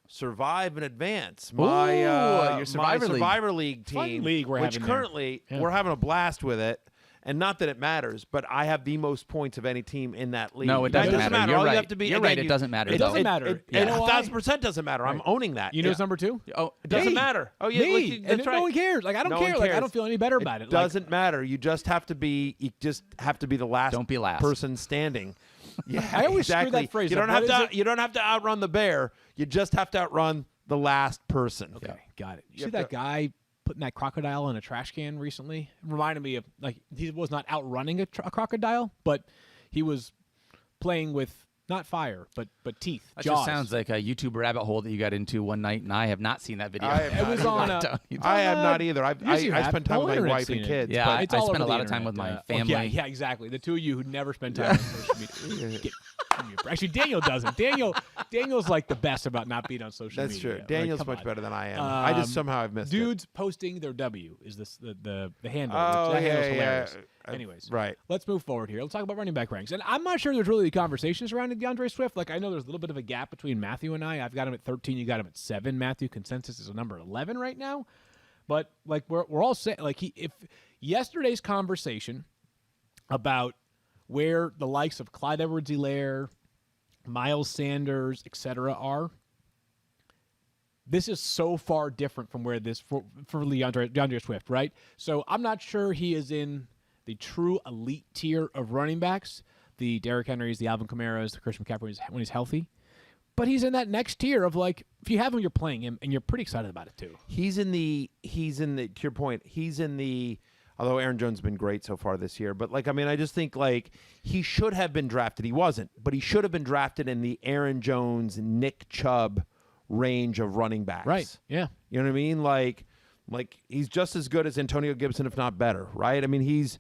Speaker 3: Survive and Advance.
Speaker 4: Ooh,
Speaker 3: My
Speaker 4: your Survivor League.
Speaker 3: Survivor League
Speaker 2: Fun
Speaker 3: team,
Speaker 2: league we're
Speaker 3: which
Speaker 2: having there.
Speaker 3: currently
Speaker 2: Yeah.
Speaker 3: we're having a blast with it. And not that it matters, but I have the most points of any team in that league.
Speaker 4: No, it doesn't matter. You're
Speaker 3: All
Speaker 4: right.
Speaker 3: You have to be,
Speaker 4: You're
Speaker 3: again,
Speaker 4: right. It doesn't matter,
Speaker 2: It
Speaker 4: though.
Speaker 2: doesn't matter.
Speaker 3: It,
Speaker 2: You know why?
Speaker 3: 1,000% doesn't matter. I'm owning that.
Speaker 2: You know who's number 2?
Speaker 4: Oh,
Speaker 3: It doesn't
Speaker 2: Me.
Speaker 3: matter. Oh yeah,
Speaker 2: Me.
Speaker 3: like, that's
Speaker 2: And
Speaker 3: right.
Speaker 2: no one cares. Like I don't
Speaker 3: No one
Speaker 2: care. Like I
Speaker 3: cares.
Speaker 2: don't feel any better about it.
Speaker 3: It doesn't matter. You just have to be. You just have to be the last.
Speaker 4: Don't be last.
Speaker 3: person standing. Yeah,
Speaker 2: I always screw
Speaker 3: exactly.
Speaker 2: that phrase
Speaker 3: You
Speaker 2: up.
Speaker 3: don't have
Speaker 2: What is
Speaker 3: to. You don't have to outrun the bear. You just have to outrun the last person.
Speaker 2: Okay, got it. You
Speaker 3: You
Speaker 2: see
Speaker 3: have
Speaker 2: that
Speaker 3: to-
Speaker 2: guy putting that crocodile in a trash can recently? It reminded me of like he was not outrunning a crocodile, but he was playing with not fire, but teeth.
Speaker 4: That
Speaker 2: jaws.
Speaker 4: just sounds like a YouTube rabbit hole that you got into one night, and I have not seen that video.
Speaker 3: I have
Speaker 2: It was on a-
Speaker 3: I have
Speaker 2: Uh,
Speaker 3: not either.
Speaker 2: yes, you
Speaker 3: I
Speaker 2: have.
Speaker 3: spend
Speaker 2: The
Speaker 3: time
Speaker 2: whole
Speaker 3: with my
Speaker 2: internet's
Speaker 3: wife and
Speaker 2: seen it.
Speaker 3: kids.
Speaker 4: Yeah,
Speaker 3: but
Speaker 2: It's
Speaker 4: I
Speaker 2: all
Speaker 4: spend
Speaker 2: over
Speaker 4: a lot
Speaker 2: the
Speaker 4: of time with
Speaker 2: internet.
Speaker 4: my
Speaker 2: Yeah,
Speaker 4: family.
Speaker 2: yeah, exactly. The two of you who never spend time on social media. Give me a break. Actually, Daniel doesn't. Daniel's like the best about not being on social
Speaker 3: that's
Speaker 2: media.
Speaker 3: true.
Speaker 2: Like,
Speaker 3: Daniel's
Speaker 2: come
Speaker 3: much
Speaker 2: on.
Speaker 3: better than I am. I just somehow I've missed
Speaker 2: Dudes posting their W is this the handle.
Speaker 3: Oh,
Speaker 2: which that handle's
Speaker 3: yeah,
Speaker 2: hilarious.
Speaker 3: yeah.
Speaker 2: Anyways,
Speaker 3: Right.
Speaker 2: Let's move forward here. Let's talk about running back ranks. And I'm not sure there's really conversations around DeAndre Swift. Like I know there's a little bit of a gap between Matthew and I. I've got him at 13. You got him at 7. Matthew consensus is a number 11 right now. But like we're all saying, like if yesterday's conversation about where the likes of Clyde Edwards-Helaire, Miles Sanders, etc. are, this is so far different from where this for DeAndre Swift, right? So I'm not sure he is in the true elite tier of running backs, the Derrick Henrys, the Alvin Kamaras, the Christian McCaffrey when he's healthy. But he's in that next tier of like, if you have him, you're playing him, and you're pretty excited about it too.
Speaker 3: He's in the to your point, he's in the although Aaron Jones has been great so far this year, but like I mean I just think like he should have been drafted. He wasn't, but he should have been drafted in the Aaron Jones, Nick Chubb range of running backs.
Speaker 2: Right. Yeah.
Speaker 3: You know what I mean? Like he's just as good as Antonio Gibson, if not better, right? I mean he's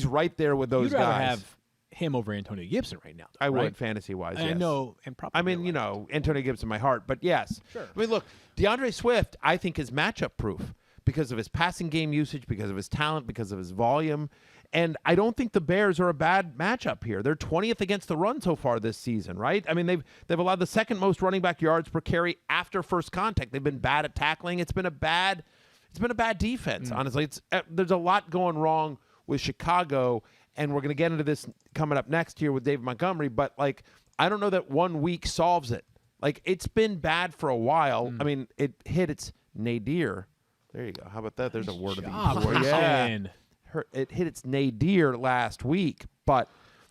Speaker 3: right there with those
Speaker 2: You'd rather
Speaker 3: guys.
Speaker 2: have him over Antonio Gibson right now.
Speaker 3: I
Speaker 2: right?
Speaker 3: would fantasy wise.
Speaker 2: I
Speaker 3: yes.
Speaker 2: know, and probably.
Speaker 3: I mean, you know, Antonio Gibson, my heart, but yes.
Speaker 2: Sure.
Speaker 3: I mean, look, DeAndre Swift, I think is matchup proof because of his passing game usage, because of his talent, because of his volume. And I don't think the Bears are a bad matchup here. They're 20th against the run so far this season, right? I mean, they've allowed the second most running back yards per carry after first contact. They've been bad at tackling. It's been a bad defense, honestly. There's a lot going wrong with Chicago, and we're going to get into this coming up next year with Dave Montgomery, but like I don't know that 1 week solves it. Like it's been bad for a while. I mean, it hit its nadir. There you go. How about that? There's a word of the
Speaker 2: job,
Speaker 3: year. Yeah.
Speaker 2: Christian.
Speaker 3: It hit its nadir last week, but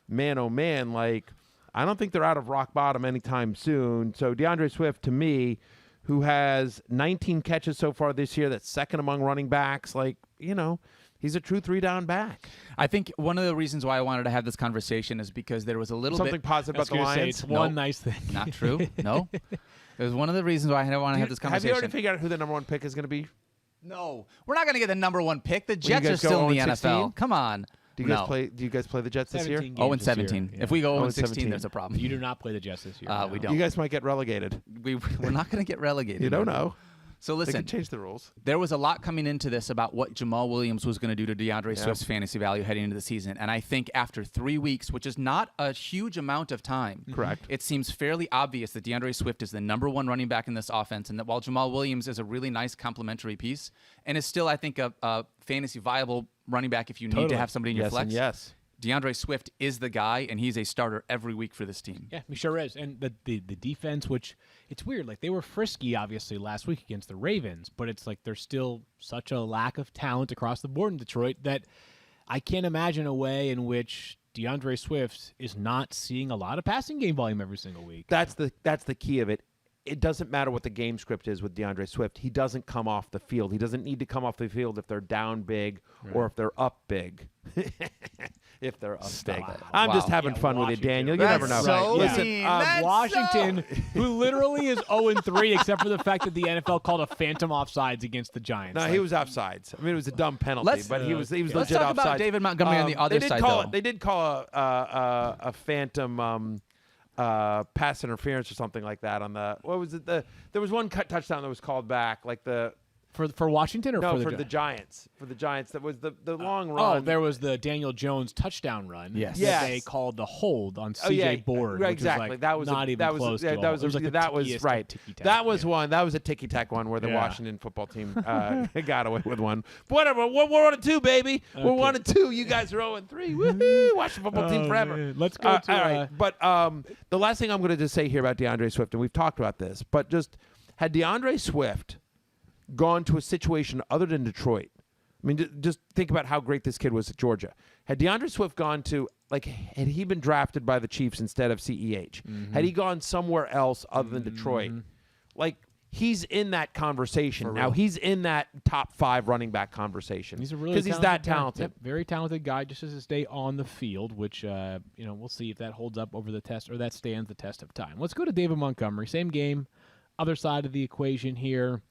Speaker 3: man, oh man, like I don't think they're out of rock bottom anytime soon. So DeAndre Swift, to me, who has 19 catches so far this year, that's second among running backs, like, you know, he's a true 3-down back.
Speaker 4: I think one of the reasons why I wanted to have this conversation is because there was a little
Speaker 3: Something
Speaker 4: bit
Speaker 3: positive
Speaker 2: I
Speaker 3: about
Speaker 2: was
Speaker 3: the
Speaker 2: gonna say,
Speaker 3: Lions.
Speaker 2: it's one nice thing.
Speaker 4: not true. No, it was one of the reasons why I want to have this
Speaker 3: Have you
Speaker 4: conversation.
Speaker 3: already figured out who the number 1 pick is going to be?
Speaker 4: No, we're not going to get the number 1 pick. The
Speaker 3: you
Speaker 4: Jets
Speaker 3: guys
Speaker 4: are still
Speaker 3: go
Speaker 4: in the
Speaker 3: 0-16?
Speaker 4: NFL. Come on.
Speaker 3: Do you guys play the Jets this year?
Speaker 2: 17
Speaker 4: Oh,
Speaker 2: games
Speaker 4: and
Speaker 2: this year.
Speaker 4: 17.
Speaker 2: Yeah.
Speaker 4: If we go 0
Speaker 3: 0
Speaker 4: and 16,
Speaker 3: 17.
Speaker 4: there's a problem.
Speaker 2: You do not play the Jets this year.
Speaker 4: We
Speaker 2: no.
Speaker 4: don't.
Speaker 3: You guys might get relegated.
Speaker 4: We're not going to get relegated.
Speaker 3: You don't know.
Speaker 4: So
Speaker 3: They
Speaker 4: listen,
Speaker 3: can change the rules.
Speaker 4: there was a lot coming into this about what Jamal Williams was going to do to DeAndre Swift's fantasy value heading into the season. And I think after 3 weeks, which is not a huge amount of time,
Speaker 3: Correct.
Speaker 4: it seems fairly obvious that DeAndre Swift is the number 1 running back in this offense, and that while Jamal Williams is a really nice complementary piece and is still, I think, a fantasy viable running back if you need to
Speaker 2: Totally.
Speaker 4: have somebody in your
Speaker 3: Yes
Speaker 4: flex,
Speaker 3: and yes.
Speaker 4: DeAndre Swift is the guy, and he's a starter every week for this team.
Speaker 2: Yeah, he sure is. And the defense, which it's weird, like they were frisky obviously last week against the Ravens, but it's like there's still such a lack of talent across the board in Detroit that I can't imagine a way in which DeAndre Swift is not seeing a lot of passing game volume every single week.
Speaker 3: That's the key of it. It doesn't matter what the game script is with DeAndre Swift. He doesn't come off the field. He doesn't need to come off the field if they're down big or if they're up big. if they're up big.
Speaker 4: it.
Speaker 3: I'm just
Speaker 4: Wow.
Speaker 3: having fun with you,
Speaker 2: Washington.
Speaker 3: Daniel. You
Speaker 4: That's
Speaker 3: never know.
Speaker 4: so
Speaker 3: Listen,
Speaker 4: mean.
Speaker 2: That's Washington, who literally is 0-3, except for the fact that the NFL called a phantom offsides against the Giants.
Speaker 3: No,
Speaker 2: Like,
Speaker 3: he was offsides. I mean, it was a dumb penalty,
Speaker 4: Let's-
Speaker 3: but he was legit
Speaker 4: let's talk about
Speaker 3: offsides.
Speaker 4: David Montgomery on the other
Speaker 3: they did
Speaker 4: side,
Speaker 3: call
Speaker 4: though.
Speaker 3: They did call a phantom pass interference or something like that on the what was it? There was one touchdown that was called back, like the
Speaker 2: for Washington or
Speaker 3: no
Speaker 2: for
Speaker 3: for
Speaker 2: the
Speaker 3: the Giants. For the Giants, that was the long
Speaker 2: Oh,
Speaker 3: run.
Speaker 2: there was the Daniel Jones touchdown run.
Speaker 4: Yes.
Speaker 2: that
Speaker 3: Yes.
Speaker 2: they called the hold on
Speaker 3: Oh,
Speaker 2: CJ
Speaker 3: yeah,
Speaker 2: Board.
Speaker 3: right,
Speaker 2: which
Speaker 3: exactly.
Speaker 2: Was like
Speaker 3: that was
Speaker 2: not
Speaker 3: a,
Speaker 2: even
Speaker 3: that was
Speaker 2: close.
Speaker 3: yeah,
Speaker 2: to
Speaker 3: that
Speaker 2: all.
Speaker 3: was
Speaker 2: It was like the
Speaker 3: that was
Speaker 2: tickiest of
Speaker 3: right.
Speaker 2: ticky-tack.
Speaker 3: That was
Speaker 2: Yeah.
Speaker 3: one. That was a ticky tack one where the
Speaker 2: Yeah.
Speaker 3: Washington football team got away with one. But whatever. We're 1-2, baby. We're 1-2. You guys are 0-3. Woohoo! Washington football team
Speaker 2: Oh,
Speaker 3: forever.
Speaker 2: man. Let's go to
Speaker 3: all right. But the last thing I'm going to just say here about DeAndre Swift, and we've talked about this, but just had DeAndre Swift gone to a situation other than Detroit. I mean, just think about how great this kid was at Georgia. Had DeAndre Swift gone to, like, had he been drafted by the Chiefs instead of CEH, had he gone somewhere else other than Detroit, like, he's in that conversation. Now, he's in that top 5 running back conversation.
Speaker 2: He's a really
Speaker 3: because he's that
Speaker 2: guy.
Speaker 3: talented.
Speaker 2: Yep, very talented guy. Just as to stay on the field, which we'll see if that holds up over the test or that stands the test of time. Let's go to David Montgomery. Same game, other side of the equation here.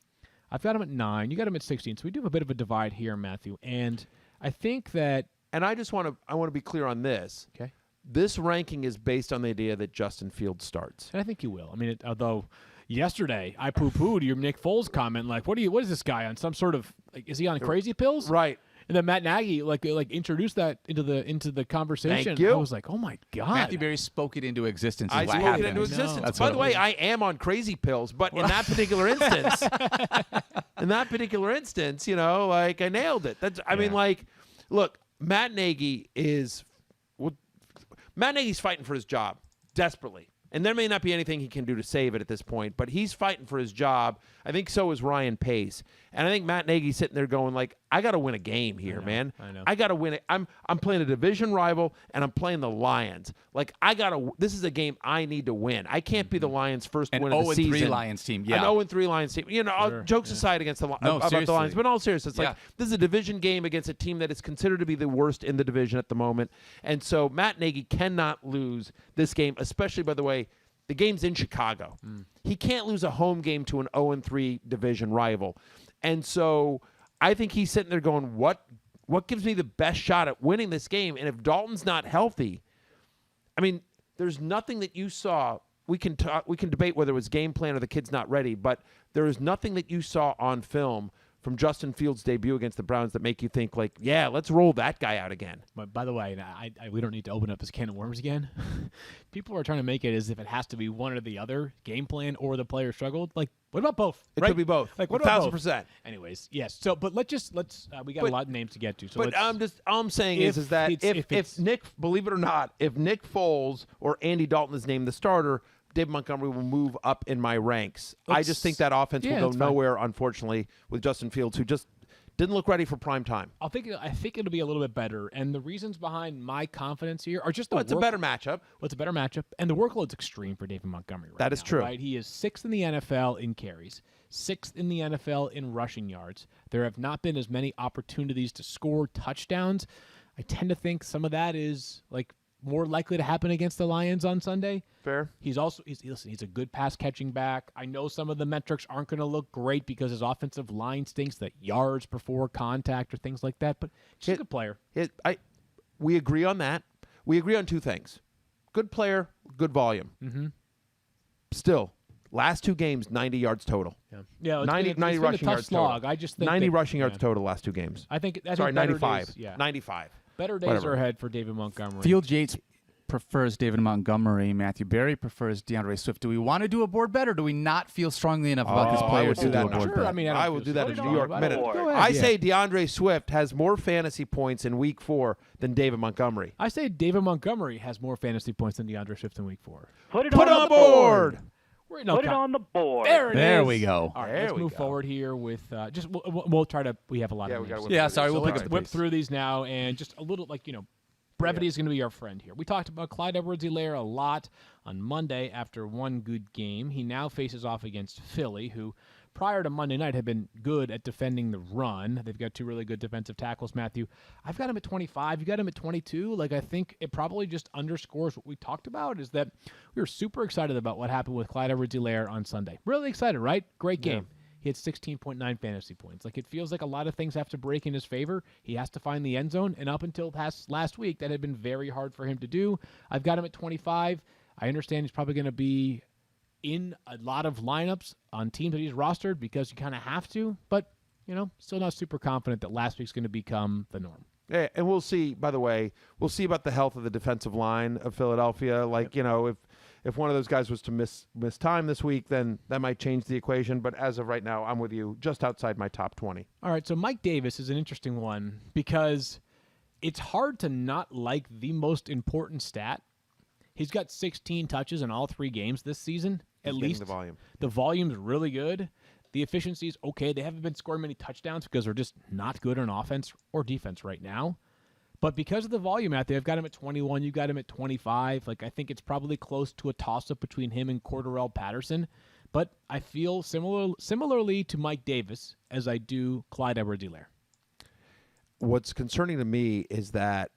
Speaker 2: I've got him at 9. You got him at 16. So we do have a bit of a divide here, Matthew. And I think that
Speaker 3: And I just want to be clear on this.
Speaker 2: okay.
Speaker 3: This ranking is based on the idea that Justin Fields starts.
Speaker 2: And I think you will. I mean, although yesterday I poo-pooed your Nick Foles comment, like, what is this guy on some sort of like? Is he on crazy pills?
Speaker 3: Right.
Speaker 2: And then Matt Nagy like introduced that into the conversation.
Speaker 3: Thank you.
Speaker 2: I was like, oh my god.
Speaker 4: Matthew Berry spoke it into existence.
Speaker 3: I
Speaker 4: is what
Speaker 3: spoke
Speaker 4: happened.
Speaker 3: it into existence.
Speaker 4: That's
Speaker 3: By
Speaker 4: what
Speaker 3: the
Speaker 4: it
Speaker 3: way,
Speaker 4: was.
Speaker 3: I am on crazy pills, but in that particular instance, you know, like I nailed it. I mean, like, look, Matt Nagy is Matt Nagy's fighting for his job desperately. And there may not be anything he can do to save it at this point, but he's fighting for his job. I think so is Ryan Pace. And I think Matt Nagy's sitting there going, like, I got to win a game here, man.
Speaker 2: I know.
Speaker 3: I got to win it. I'm playing a division rival, and I'm playing the Lions. Like, this is a game I need to win. I can't be the Lions' first
Speaker 4: An
Speaker 3: win of the
Speaker 4: 0-3
Speaker 3: season.
Speaker 4: Lions team,
Speaker 3: An
Speaker 4: yeah.
Speaker 3: 0-3 Lions team. You know, jokes aside against about the
Speaker 4: seriously.
Speaker 3: Lions, but in all seriousness, it's
Speaker 4: Yeah.
Speaker 3: like this is a division game against a team that is considered to be the worst in the division at the moment. And so Matt Nagy cannot lose this game, especially, by the way, the game's in Chicago. He can't lose a home game to an 0-3 division rival. And so I think he's sitting there going, what gives me the best shot at winning this game? And if Dalton's not healthy, I mean, there's nothing that you saw. We can debate whether it was game plan or the kid's not ready, but there is nothing that you saw on film from Justin Fields' debut against the Browns that make you think, like, yeah, let's roll that guy out again.
Speaker 2: But by the way, we don't need to open up this can of worms again. People are trying to make it as if it has to be one or the other, game plan or the player struggled. Like, what about both?
Speaker 3: It
Speaker 2: right?
Speaker 3: could be both.
Speaker 2: Like, what about both?
Speaker 3: 1,000%.
Speaker 2: Anyways, yes. So, but let's we got
Speaker 3: But-
Speaker 2: a lot of names to get to. So
Speaker 3: But
Speaker 2: let's,
Speaker 3: all I'm saying
Speaker 2: if
Speaker 3: is that
Speaker 2: it's-
Speaker 3: if Nick, believe it or not, if Nick Foles or Andy Dalton is named the starter, David Montgomery will move up in my ranks. I just think that offense
Speaker 2: yeah,
Speaker 3: will
Speaker 2: that's
Speaker 3: go
Speaker 2: fine.
Speaker 3: nowhere, unfortunately, with Justin Fields, who just didn't look ready for prime time.
Speaker 2: I think it'll be a little bit better. And the reasons behind my confidence here are just the
Speaker 3: Well, it's a better matchup.
Speaker 2: Well, it's a better matchup, and the workload's extreme for David Montgomery. Right
Speaker 3: That is
Speaker 2: now,
Speaker 3: true.
Speaker 2: Right, he is 6th in the NFL in carries, 6th in the NFL in rushing yards. There have not been as many opportunities to score touchdowns. I tend to think some of that is like more likely to happen against the Lions on Sunday.
Speaker 3: Fair.
Speaker 2: He's a good pass catching back. I know some of the metrics aren't going to look great because his offensive line stinks, that yards before contact or things like that, but he's a good player.
Speaker 3: We agree on that. We agree on two things. Good player, good volume. Mm-hmm. Still, last 2 games, 90 yards total.
Speaker 2: Yeah,
Speaker 3: 90
Speaker 2: it's been a
Speaker 3: rushing
Speaker 2: tough
Speaker 3: yards
Speaker 2: slog.
Speaker 3: total.
Speaker 2: I just think
Speaker 3: 90
Speaker 2: that-
Speaker 3: rushing yards
Speaker 2: yeah.
Speaker 3: total last 2 games.
Speaker 2: I think better
Speaker 3: 95.
Speaker 2: days, yeah.
Speaker 3: 95.
Speaker 2: Better days
Speaker 3: Whatever.
Speaker 2: are ahead for David Montgomery.
Speaker 4: Field Yates prefers David Montgomery. Matthew Berry prefers DeAndre Swift. Do we want to do a board bet, or do we not feel strongly enough about this
Speaker 3: I
Speaker 4: player
Speaker 3: would
Speaker 4: to
Speaker 3: do
Speaker 4: do
Speaker 3: that.
Speaker 4: a board
Speaker 2: Sure,
Speaker 4: bet?
Speaker 2: I mean,
Speaker 3: I
Speaker 2: don't
Speaker 3: will
Speaker 2: feel
Speaker 3: do that
Speaker 2: so
Speaker 3: in
Speaker 2: strong
Speaker 3: New York
Speaker 2: about
Speaker 3: Minute.
Speaker 2: it. Go ahead,
Speaker 3: I
Speaker 2: yeah.
Speaker 3: say DeAndre Swift has more fantasy points in Week 4 than David Montgomery.
Speaker 2: I say David Montgomery has more fantasy points than DeAndre Swift in Week 4.
Speaker 5: Put it
Speaker 3: Put
Speaker 5: on,
Speaker 3: on
Speaker 5: the
Speaker 3: board.
Speaker 2: Put
Speaker 5: Put it on the board.
Speaker 2: There it is.
Speaker 4: There we go.
Speaker 2: All right,
Speaker 3: There
Speaker 2: let's
Speaker 3: we
Speaker 2: move
Speaker 3: go.
Speaker 2: forward here with just we'll try to. We have a lot
Speaker 3: Yeah,
Speaker 2: of
Speaker 3: we
Speaker 2: names.
Speaker 3: gotta whip
Speaker 4: Yeah,
Speaker 3: through
Speaker 4: sorry,
Speaker 3: these.
Speaker 4: we'll pick
Speaker 3: All
Speaker 4: up the
Speaker 2: whip
Speaker 4: pace.
Speaker 2: through these now, and just a little brevity is going to be our friend here. We talked about Clyde Edwards-Helaire a lot on Monday after one good game. He now faces off against Philly, who prior to Monday night, have been good at defending the run. They've got two really good defensive tackles, Matthew. I've got him at 25. You got him at 22. Like, I think it probably just underscores what we talked about, is that we were super excited about what happened with Clyde Edwards-Helaire on Sunday. Really excited, right? Great game.
Speaker 3: Yeah.
Speaker 2: He had 16.9 fantasy points. Like, it feels like a lot of things have to break in his favor. He has to find the end zone, and up until last week, that had been very hard for him to do. I've got him at 25. I understand he's probably going to be in a lot of lineups on teams that he's rostered because you kind of have to, but, still not super confident that last week's going to become the norm.
Speaker 3: Yeah, and we'll see, by the way, we'll see about the health of the defensive line of Philadelphia. Like, if one of those guys was to miss time this week, then that might change the equation. But as of right now, I'm with you, just outside my top 20.
Speaker 2: All right, so Mike Davis is an interesting one because it's hard to not like the most important stat. He's got 16 touches in all 3 games this season, at
Speaker 3: He's
Speaker 2: least.
Speaker 3: getting the volume.
Speaker 2: The volume's really good. The efficiency's okay. They haven't been scoring many touchdowns because they're just not good on offense or defense right now. But because of the volume out there, I've got him at 21. You got him at 25. Like, I think it's probably close to a toss-up between him and Cordarrelle Patterson. But I feel similarly to Mike Davis as I do Clyde Edwards-Helaire.
Speaker 3: What's concerning to me is that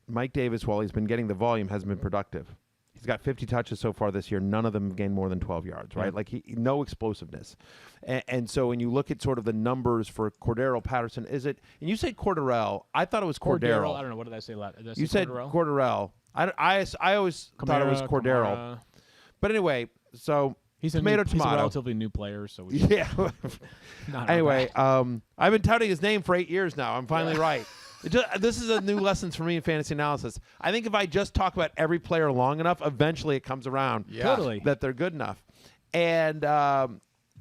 Speaker 3: Mike Davis, while he's been getting the volume, hasn't been productive. He's got 50 touches so far this year. None of them have gained more than 12 yards, right?
Speaker 2: Yeah.
Speaker 3: Like, no explosiveness. And so when you look at sort of the numbers for Cordarrelle Patterson, and you say Cordarrelle, I thought it was Cordero.
Speaker 2: I don't know. What did I say?
Speaker 3: You said Cordarrelle. I always thought it was Cordero.
Speaker 2: Kamara.
Speaker 3: But anyway, so
Speaker 2: He's
Speaker 3: tomato.
Speaker 2: He's a relatively new player, so we
Speaker 3: Yeah.
Speaker 2: not
Speaker 3: Anyway,
Speaker 2: bad.
Speaker 3: I've been touting his name for 8 years now. I'm finally right. This is a new lesson for me in fantasy analysis. I think if I just talk about every player long enough, eventually it comes around
Speaker 2: Totally.
Speaker 3: that they're good enough. And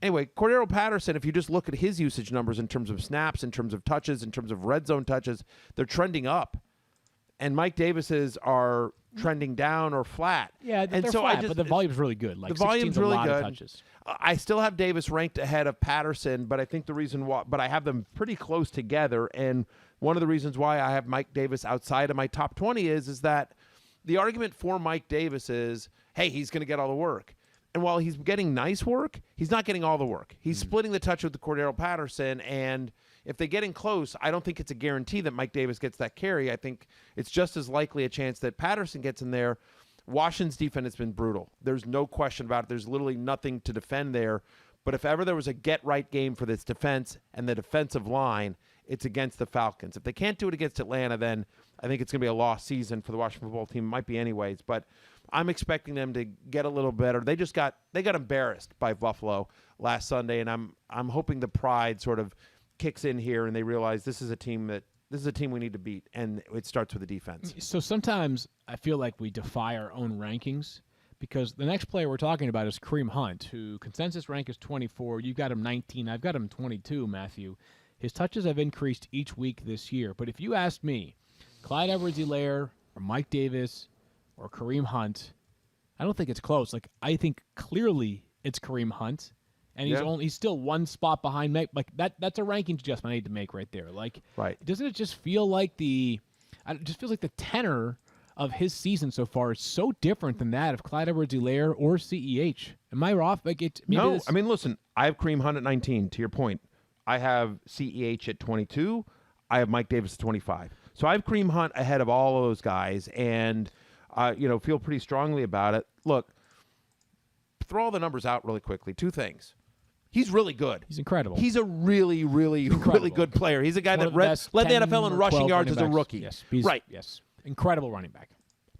Speaker 3: anyway, Cordarrelle Patterson, if you just look at his usage numbers in terms of snaps, in terms of touches, in terms of red zone touches, they're trending up. And Mike Davis's are trending down or flat.
Speaker 2: Yeah,
Speaker 3: and
Speaker 2: they're
Speaker 3: so
Speaker 2: flat, but the volume's really good. Like,
Speaker 3: the volume's
Speaker 2: 16's a
Speaker 3: really
Speaker 2: lot
Speaker 3: good.
Speaker 2: of touches.
Speaker 3: I still have Davis ranked ahead of Patterson, but I think the reason why, but I have them pretty close together. And one of the reasons why I have Mike Davis outside of my top 20 is that the argument for Mike Davis is, hey, he's going to get all the work. And while he's getting nice work, he's not getting all the work. He's splitting the touch with the Cordarrelle Patterson, and if they get in close, I don't think it's a guarantee that Mike Davis gets that carry. I think it's just as likely a chance that Patterson gets in there. Washington's defense has been brutal. There's no question about it. There's literally nothing to defend there. But if ever there was a get-right game for this defense and the defensive line, it's against the Falcons. If they can't do it against Atlanta, then I think it's going to be a lost season for the Washington football team. It might be anyways, but I'm expecting them to get a little better. They got embarrassed by Buffalo last Sunday, and I'm hoping the pride sort of kicks in here and they realize this is a team we need to beat, and it starts with the defense.
Speaker 2: So sometimes I feel like we defy our own rankings because the next player we're talking about is Kareem Hunt, who consensus rank is 24. You got him 19. I've got him 22, Matthew. His touches have increased each week this year. But if you asked me, Clyde Edwards-Helaire or Mike Davis or Kareem Hunt, I don't think it's close. Like, I think clearly it's Kareem Hunt. And he's still one spot behind Mike. Like, that's a rankings adjustment I need to make right there. Like,
Speaker 3: right.
Speaker 2: Doesn't it just feel like it just feels like the tenor of his season so far is so different than that of Clyde Edwards-Helaire or CEH? Am I off? Like,
Speaker 3: I mean, listen, I have Kareem Hunt at 19. To your point, I have CEH at 22. I have Mike Davis at 25. So I have Kareem Hunt ahead of all of those guys, and feel pretty strongly about it. Look, throw all the numbers out really quickly. Two things. He's really good.
Speaker 2: He's incredible.
Speaker 3: He's a really, really, really good player. He's a guy that led the NFL in rushing yards as a rookie.
Speaker 2: Yes,
Speaker 3: right.
Speaker 2: Yes, incredible running back.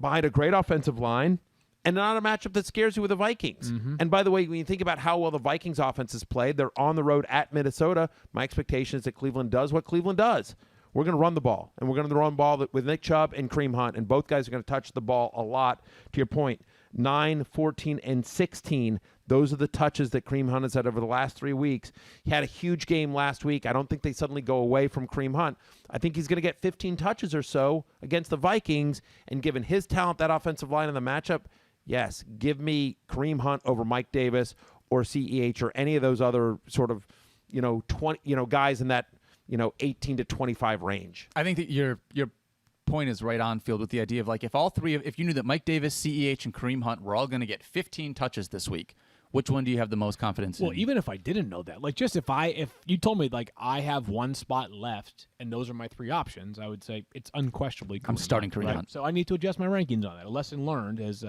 Speaker 3: Behind a great offensive line, and not a matchup that scares you with the Vikings.
Speaker 2: Mm-hmm.
Speaker 3: And by the way, when you think about how well the Vikings offense has played, they're on the road at Minnesota. My expectation is that Cleveland does what Cleveland does. We're going to run the ball, and we're going to run the ball with Nick Chubb and Kareem Hunt, and both guys are going to touch the ball a lot. To your point, 9, 14, and 16, those are the touches that Kareem Hunt has had over the last 3 weeks. He had a huge game last week. I don't think they suddenly go away from Kareem Hunt. I think he's going to get 15 touches or so against the Vikings, and given his talent, that offensive line in the matchup, yes, give me Kareem Hunt over Mike Davis or CEH or any of those other sort of, 20, guys in that, 18 to 25 range.
Speaker 4: I think that your point is right on field with the idea of, like, if you knew that Mike Davis, CEH, and Kareem Hunt were all going to get 15 touches this week, Which one do you have the most confidence
Speaker 2: Well,
Speaker 4: in?
Speaker 2: even if I didn't know that, like just if you told me like I have one spot left and those are my three options, I would say it's unquestionably.
Speaker 4: I'm
Speaker 2: Kareem
Speaker 4: starting
Speaker 2: Hunt,
Speaker 4: Kareem
Speaker 2: right?
Speaker 4: Hunt.
Speaker 2: So I need to adjust my rankings on that. A lesson learned is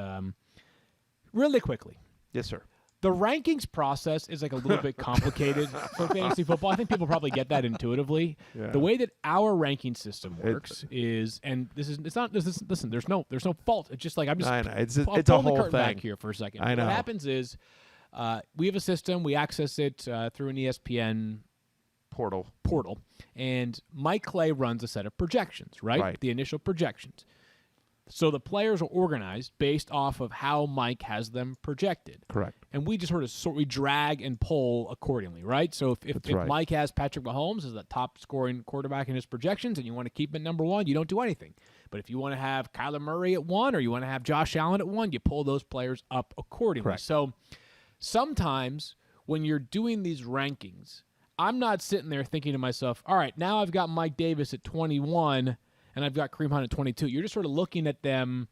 Speaker 2: really quickly.
Speaker 3: Yes, sir.
Speaker 2: The rankings process is like a little bit complicated for fantasy football. I think people probably get that intuitively.
Speaker 3: Yeah.
Speaker 2: The way that our ranking system works is, and listen, there's no fault. It's just like I'm just
Speaker 3: I know. It's
Speaker 2: I'll
Speaker 3: a
Speaker 2: pull the
Speaker 3: whole
Speaker 2: curtain back
Speaker 3: thing.
Speaker 2: here for a second.
Speaker 3: I know.
Speaker 2: What happens is we have a system. We access it through an ESPN portal, and Mike Clay runs a set of projections, right?
Speaker 3: Right.
Speaker 2: The initial projections. So the players are organized based off of how Mike has them projected.
Speaker 3: Correct.
Speaker 2: And we just we drag and pull accordingly, right? So if
Speaker 3: right.
Speaker 2: Mike has Patrick Mahomes as the top scoring quarterback in his projections and you want to keep him at number one, you don't do anything. But if you want to have Kyler Murray at one or you want to have Josh Allen at one, you pull those players up accordingly.
Speaker 3: Correct.
Speaker 2: So sometimes when you're doing these rankings, I'm not sitting there thinking to myself, all right, now I've got Mike Davis at 21 and I've got Kareem Hunt at 22. You're just sort of looking at them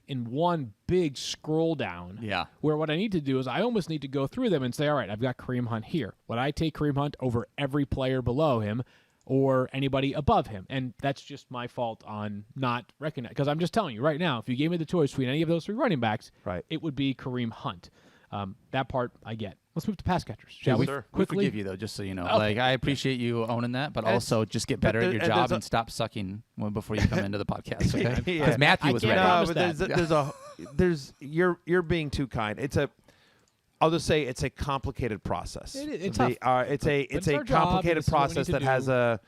Speaker 2: in one big scroll down.
Speaker 4: Yeah.
Speaker 2: Where what I need to do is I almost need to go through them and say, all right, I've got Kareem Hunt here. Would I take Kareem Hunt over every player below him or anybody above him? And that's just my fault on not recognizing. Because I'm just telling you right now, if you gave me the choice between any of those three running backs,
Speaker 3: Right.
Speaker 2: it would be Kareem Hunt. That part I get. Let's move to pass catchers, shall we?
Speaker 3: sir.
Speaker 4: we
Speaker 2: Quickly.
Speaker 4: forgive you though, just so you know.
Speaker 2: Okay.
Speaker 4: Like I appreciate you owning that, but also just get better at your
Speaker 3: and
Speaker 4: job
Speaker 3: there's a-
Speaker 4: and stop sucking before you come into the podcast. Okay? Because
Speaker 3: Yeah.
Speaker 4: Matthew
Speaker 2: I
Speaker 4: was
Speaker 2: can't
Speaker 4: ready.
Speaker 2: promise
Speaker 3: but there's you're being too kind. I'll just say it's a complicated process.
Speaker 2: It's
Speaker 3: The-
Speaker 2: tough.
Speaker 3: it's
Speaker 2: But
Speaker 3: a
Speaker 2: it's our job, and
Speaker 3: complicated
Speaker 2: this is what we
Speaker 3: process
Speaker 2: need to
Speaker 3: that has
Speaker 2: do.
Speaker 3: a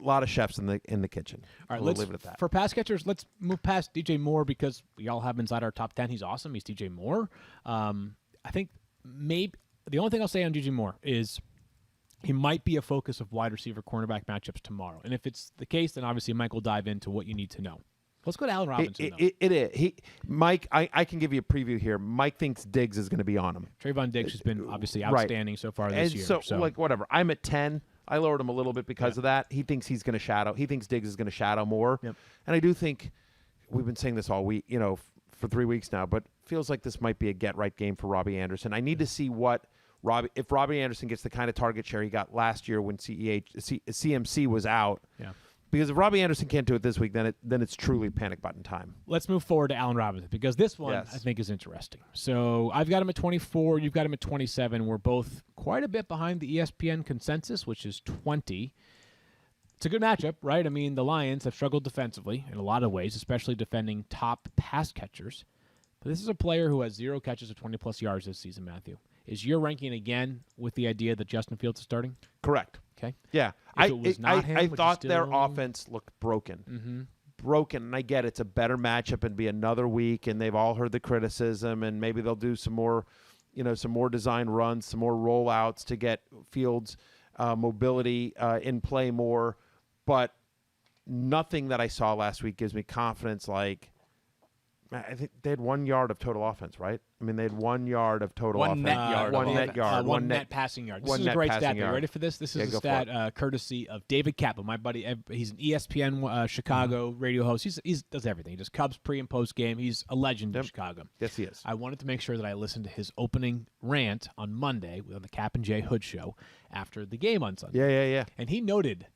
Speaker 3: lot of chefs in the kitchen.
Speaker 2: All right,
Speaker 3: we'll
Speaker 2: let's
Speaker 3: leave it at that.
Speaker 2: for pass catchers. Let's move past DJ Moore because we all have him inside our top 10. He's awesome. He's DJ Moore. I think maybe the only thing I'll say on DJ Moore is he might be a focus of wide receiver cornerback matchups tomorrow. And if it's the case, then obviously Mike will dive into what you need to know. Let's go to Allen Robinson. though.
Speaker 3: It is. Mike, I can give you a preview here. Mike thinks Diggs is going to be on him.
Speaker 2: Trayvon Diggs has been obviously
Speaker 3: Right.
Speaker 2: outstanding so far this
Speaker 3: And
Speaker 2: year.
Speaker 3: so, like, whatever. I'm at 10. I lowered him a little bit because
Speaker 2: Yeah.
Speaker 3: of that. He thinks he's going to shadow. He thinks Diggs is going to shadow more.
Speaker 2: Yep.
Speaker 3: And I do think we've been saying this all week, for 3 weeks now, but feels like this might be a get-right game for Robbie Anderson. I need to see if Robbie Anderson gets the kind of target share he got last year when CMC was out.
Speaker 2: Yeah.
Speaker 3: Because if Robbie Anderson can't do it this week, then it's truly panic button time.
Speaker 2: Let's move forward to Allen Robinson because this one
Speaker 3: Yes.
Speaker 2: I think is interesting. So I've got him at 24. You've got him at 27. We're both quite a bit behind the ESPN consensus, which is 20. It's a good matchup, right? I mean, the Lions have struggled defensively in a lot of ways, especially defending top pass catchers. But this is a player who has 0 catches of 20-plus yards this season, Matthew. Is your ranking again with the idea that Justin Fields is starting?
Speaker 3: Correct.
Speaker 2: Okay.
Speaker 3: Yeah.
Speaker 2: If it was not him,
Speaker 3: I
Speaker 2: would you
Speaker 3: thought their
Speaker 2: still-
Speaker 3: offense looked broken.
Speaker 2: Mm-hmm.
Speaker 3: Broken, and I get it's a better matchup and be another week, and they've all heard the criticism, and maybe they'll do some more design runs, some more rollouts to get Fields' mobility in play more. But nothing that I saw last week gives me confidence. Like, I think they had 1 yard of total offense, right? I mean, they had 1 yard of total
Speaker 4: One
Speaker 3: offense.
Speaker 4: net yard
Speaker 3: One
Speaker 4: of
Speaker 3: net
Speaker 4: offense.
Speaker 3: yard.
Speaker 2: One net passing yard. This
Speaker 3: one
Speaker 2: is a
Speaker 3: net
Speaker 2: great
Speaker 3: passing
Speaker 2: stat. Are you
Speaker 3: yard.
Speaker 2: ready for this? This is
Speaker 3: Yeah,
Speaker 2: a
Speaker 3: go for
Speaker 2: stat courtesy of David Kaplan, my buddy. He's an ESPN Chicago radio host. He does everything. He does Cubs pre and post game. He's a legend in
Speaker 3: Yep.
Speaker 2: Chicago.
Speaker 3: Yes, he is.
Speaker 2: I wanted to make sure that I listened to his opening rant on Monday on the Cap and Jay Hood show after the game on Sunday.
Speaker 3: Yeah.
Speaker 2: And he noted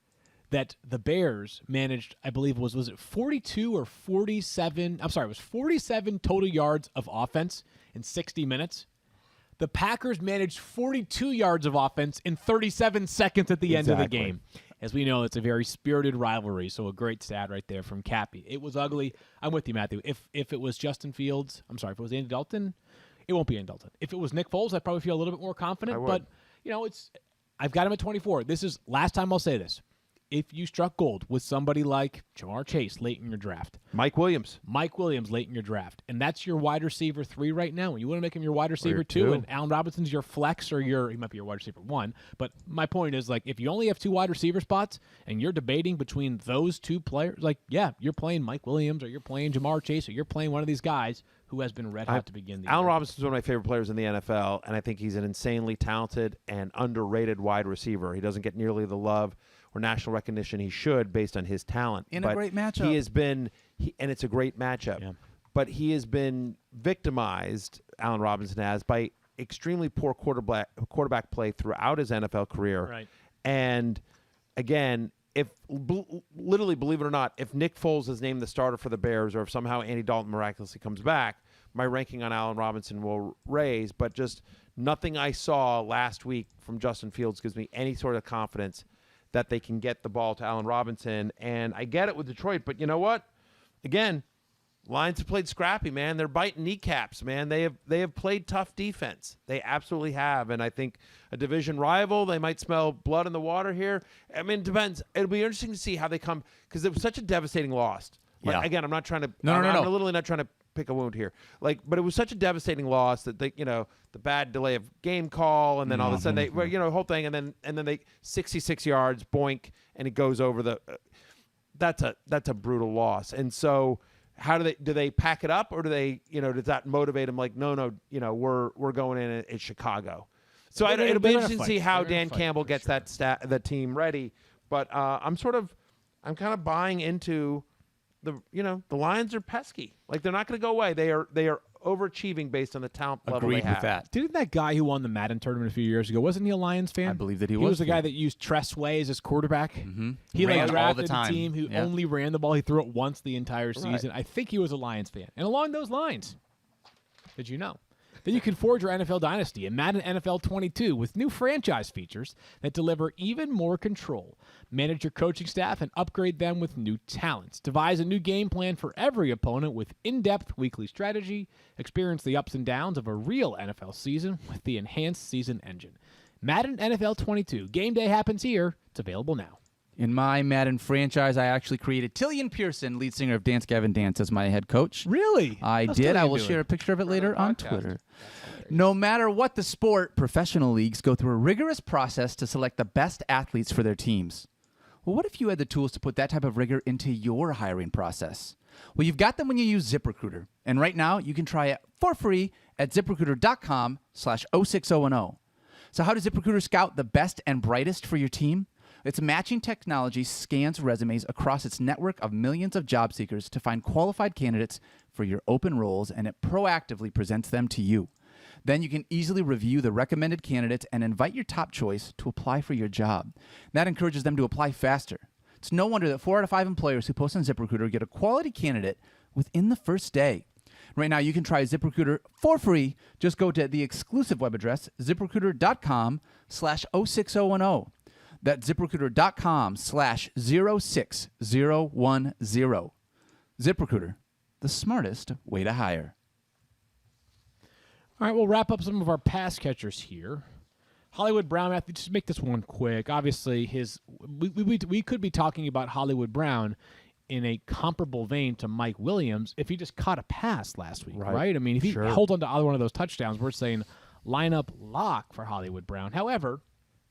Speaker 2: that the Bears managed, I believe, was it 42 or 47? I'm sorry, it was 47 total yards of offense in 60 minutes. The Packers managed 42 yards of offense in 37 seconds at the end of the
Speaker 3: Exactly.
Speaker 2: game. As we know, it's a very spirited rivalry, so a great stat right there from Cappy. It was ugly. I'm with you, Matthew. If it was Justin Fields, I'm sorry, if it was Andy Dalton, it won't be Andy Dalton. If it was Nick Foles, I'd probably feel a little bit more confident.
Speaker 3: I would.
Speaker 2: But, I've got him at 24. This is last time I'll say this. If you struck gold with somebody like Jamar Chase late in your draft,
Speaker 3: Mike Williams.
Speaker 2: Mike Williams late in your draft, and that's your wide receiver 3 right now, and you want to make him your wide receiver
Speaker 3: your
Speaker 2: 2,
Speaker 3: two.
Speaker 2: and Allen Robinson's your flex, or he might be your wide receiver 1. But my point is, like, if you only have 2 wide receiver spots and you're debating between those 2 players, like, yeah, you're playing Mike Williams or you're playing Jamar Chase or you're playing one of these guys who has been red hot to begin the
Speaker 3: Allen
Speaker 2: year.
Speaker 3: Robinson's one of my favorite players in the NFL, and I think he's an insanely talented and underrated wide receiver. He doesn't get nearly the love or national recognition he should based on his talent.
Speaker 4: In a
Speaker 3: But
Speaker 4: great matchup.
Speaker 3: He has been, and it's a great matchup.
Speaker 2: Yeah.
Speaker 3: But he has been victimized, Allen Robinson has, by extremely poor quarterback play throughout his NFL career.
Speaker 2: Right.
Speaker 3: And again, if literally, believe it or not, if Nick Foles is named the starter for the Bears, or if somehow Andy Dalton miraculously comes back, my ranking on Allen Robinson will raise. But just nothing I saw last week from Justin Fields gives me any sort of confidence that they can get the ball to Allen Robinson. And I get it with Detroit, but you know what? Again, Lions have played scrappy, man. They're biting kneecaps, man. They have played tough defense. They absolutely have. And I think a division rival, they might smell blood in the water here. I mean, it depends. It'll be interesting to see how they come, because it was such a devastating loss. Like,
Speaker 4: Yeah.
Speaker 3: Again, I'm not trying to.
Speaker 4: No.
Speaker 3: I'm literally not trying to pick a wound here. But it was such a devastating loss that they, the bad delay of game call, and then all of a sudden they, the whole thing, and then they 66 yards, boink, and it goes over the. That's a brutal loss, and so. How do they pack it up, or do they, does that motivate them? Like, no, we're going in at Chicago. So
Speaker 2: They're
Speaker 3: it'll be
Speaker 2: gonna
Speaker 3: interesting to
Speaker 2: fight.
Speaker 3: see how
Speaker 2: They're gonna
Speaker 3: Dan
Speaker 2: fight,
Speaker 3: Campbell
Speaker 2: for
Speaker 3: gets
Speaker 2: sure.
Speaker 3: the team ready. But I'm kind of buying into the Lions are pesky. Like, they're not going to go away. They are overachieving based on the talent level they
Speaker 4: Agreed
Speaker 3: have.
Speaker 4: with that.
Speaker 2: Didn't that guy who won the Madden tournament a few years ago, wasn't he a Lions fan?
Speaker 4: I believe that he
Speaker 2: was
Speaker 4: was,
Speaker 2: the guy
Speaker 4: yeah.
Speaker 2: that used Tress Way as his quarterback.
Speaker 4: Mhm.
Speaker 2: He
Speaker 4: Ran all
Speaker 2: drafted
Speaker 4: the time.
Speaker 2: a team who
Speaker 4: Yeah.
Speaker 2: only ran the ball. He threw it once the entire season. I think he was a Lions fan. And along those lines, did you know? Then you can forge your NFL dynasty in Madden NFL 22 with new franchise features that deliver even more control. Manage your coaching staff and upgrade them with new talents. Devise a new game plan for every opponent with in-depth weekly strategy. Experience the ups and downs of a real NFL season with the enhanced season engine. Madden NFL 22. Game day happens here. It's available now.
Speaker 4: In my Madden franchise, I actually created Tillian Pearson, lead singer of Dance Gavin Dance, as my head coach.
Speaker 2: Really?
Speaker 4: I
Speaker 2: How's
Speaker 4: did. I
Speaker 2: Tillian
Speaker 4: will
Speaker 2: doing?
Speaker 4: share a picture of it later on
Speaker 3: podcast.
Speaker 4: Twitter. No matter what the sport, professional leagues go through a rigorous process to select the best athletes for their teams. Well, what if you had the tools to put that type of rigor into your hiring process? Well, you've got them when you use ZipRecruiter. And right now, you can try it for free at ZipRecruiter.com/06010. So how does ZipRecruiter scout the best and brightest for your team? Its matching technology scans resumes across its network of millions of job seekers to find qualified candidates for your open roles, and it proactively presents them to you. Then you can easily review the recommended candidates and invite your top choice to apply for your job. That encourages them to apply faster. It's no wonder that 4 out of 5 employers who post on ZipRecruiter get a quality candidate within the first day. Right now, you can try ZipRecruiter for free. Just go to the exclusive web address, ZipRecruiter.com/06010. That's ZipRecruiter.com/06010. ZipRecruiter, the smartest way to hire.
Speaker 2: All right, we'll wrap up some of our pass catchers here. Hollywood Brown, Matthew, just make this one quick. Obviously, we could be talking about Hollywood Brown in a comparable vein to Mike Williams if he just caught a pass last week, right? I mean, if he held on to either one of those touchdowns, we're saying lineup lock for Hollywood Brown. However,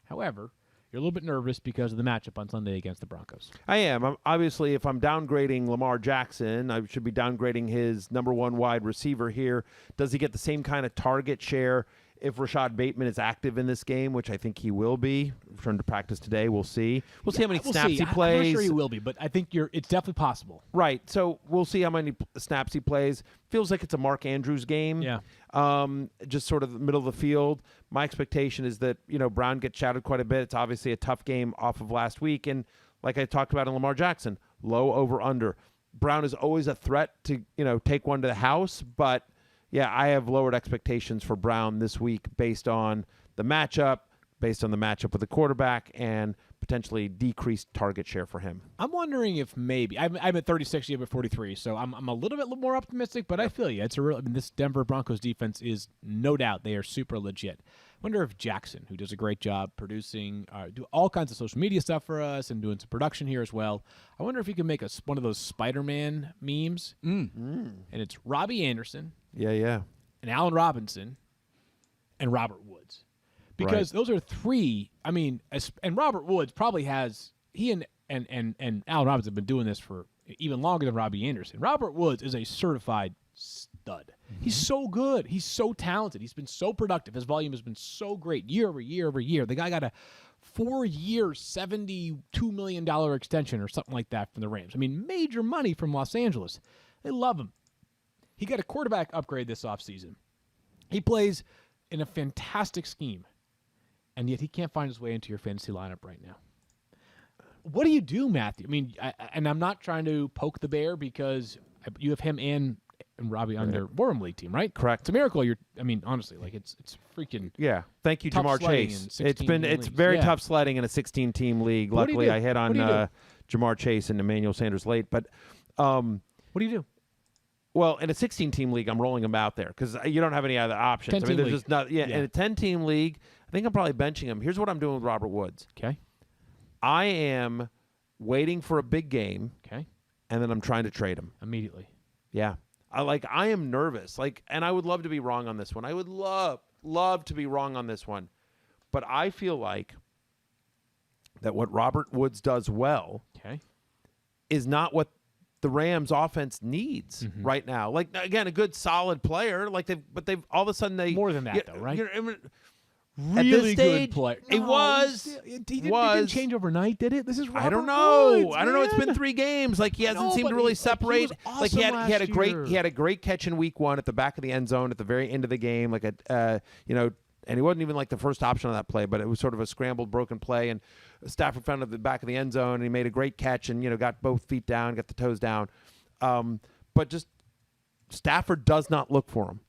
Speaker 2: you're a little bit nervous because of the matchup on Sunday against the Broncos.
Speaker 3: I am. Obviously, if I'm downgrading Lamar Jackson, I should be downgrading his number one wide receiver here. Does he get the same kind of target share if Rashad Bateman is active in this game, which I think he will be? Returned to practice today. We'll see. We'll see how many
Speaker 2: We'll
Speaker 3: snaps
Speaker 2: see.
Speaker 3: he plays.
Speaker 2: I'm not sure he will be, but I think it's definitely possible.
Speaker 3: Right. So we'll see how many snaps he plays. Feels like it's a Mark Andrews game.
Speaker 2: Yeah.
Speaker 3: Just sort of the middle of the field. My expectation is that, Brown gets shouted quite a bit. It's obviously a tough game off of last week. And like I talked about in Lamar Jackson, low over under. Brown is always a threat to, take one to the house. But yeah, I have lowered expectations for Brown this week based on the matchup with the quarterback, and potentially decreased target share for him.
Speaker 2: I'm wondering if maybe I'm at 36, you have at 43, so I'm a little bit more optimistic. But I feel you. It's this Denver Broncos defense is no doubt they are super legit. Wonder if Jackson, who does a great job producing, do all kinds of social media stuff for us and doing some production here as well. I wonder if he can make one of those Spider-Man memes, and it's Robbie Anderson,
Speaker 3: Yeah.
Speaker 2: and Allen Robinson, and Robert Woods. Because those are three, and Robert Woods probably has, he and Allen Robinson have been doing this for even longer than Robbie Anderson. Robert Woods is a certified stud. He's so good. He's so talented. He's been so productive. His volume has been so great year over year over year. The guy got a 4-year, $72 million extension or something like that from the Rams. Major money from Los Angeles. They love him. He got a quarterback upgrade this offseason. He plays in a fantastic scheme, and yet he can't find his way into your fantasy lineup right now. What do you do, Matthew? I mean, and I'm not trying to poke the bear because you have him and Robbie on their War Room League team, right?
Speaker 3: Correct.
Speaker 2: It's a miracle. I mean, honestly, like it's freaking.
Speaker 3: Yeah. Thank you,
Speaker 2: Tough
Speaker 3: Jamar
Speaker 2: sledding
Speaker 3: Chase.
Speaker 2: in 16
Speaker 3: It's
Speaker 2: leagues.
Speaker 3: very
Speaker 2: Yeah.
Speaker 3: tough sledding in a 16-team league.
Speaker 2: What do you
Speaker 3: Luckily,
Speaker 2: do?
Speaker 3: I hit on
Speaker 2: What do you do?
Speaker 3: Jamar Chase and Emmanuel Sanders late. But,
Speaker 2: What do you do?
Speaker 3: well, in a 16-team league, I'm rolling them out there because you don't have any other options. I
Speaker 2: 10-team
Speaker 3: mean, there's
Speaker 2: league.
Speaker 3: just not. Yeah,
Speaker 2: Yeah.
Speaker 3: in a 10-team league, I think I'm probably benching him. Here's what I'm doing with Robert Woods.
Speaker 2: Okay.
Speaker 3: I am waiting for a big game,
Speaker 2: Okay.
Speaker 3: and then I'm trying to trade him.
Speaker 2: Immediately.
Speaker 3: Yeah. I am nervous. And I would love to be wrong on this one. I would love to be wrong on this one. But I feel like that what Robert Woods does well
Speaker 2: Okay.
Speaker 3: is not what the Rams offense needs
Speaker 2: Mm-hmm.
Speaker 3: right now. Like, again, a good solid player, they've all of a sudden they
Speaker 2: More than that, though, right?
Speaker 3: I mean,
Speaker 2: Really
Speaker 3: stage,
Speaker 2: good player.
Speaker 3: it was-
Speaker 2: It didn't
Speaker 3: was-
Speaker 2: change overnight, did it? This is Robert
Speaker 3: I don't know.
Speaker 2: Woods,
Speaker 3: I don't know. It's
Speaker 2: man.
Speaker 3: been 3 games. Like he hasn't
Speaker 2: know,
Speaker 3: seemed
Speaker 2: but
Speaker 3: to really
Speaker 2: he
Speaker 3: separate.
Speaker 2: was
Speaker 3: Like he
Speaker 2: awesome
Speaker 3: had a
Speaker 2: last
Speaker 3: great
Speaker 2: year.
Speaker 3: catch in week 1 at the back of the end zone at the very end of the game. Like and he wasn't even like the first option on that play, but it was sort of a scrambled, broken play, and Stafford found it at the back of the end zone, and he made a great catch, and got both feet down, got the toes down, but just Stafford does not look for him.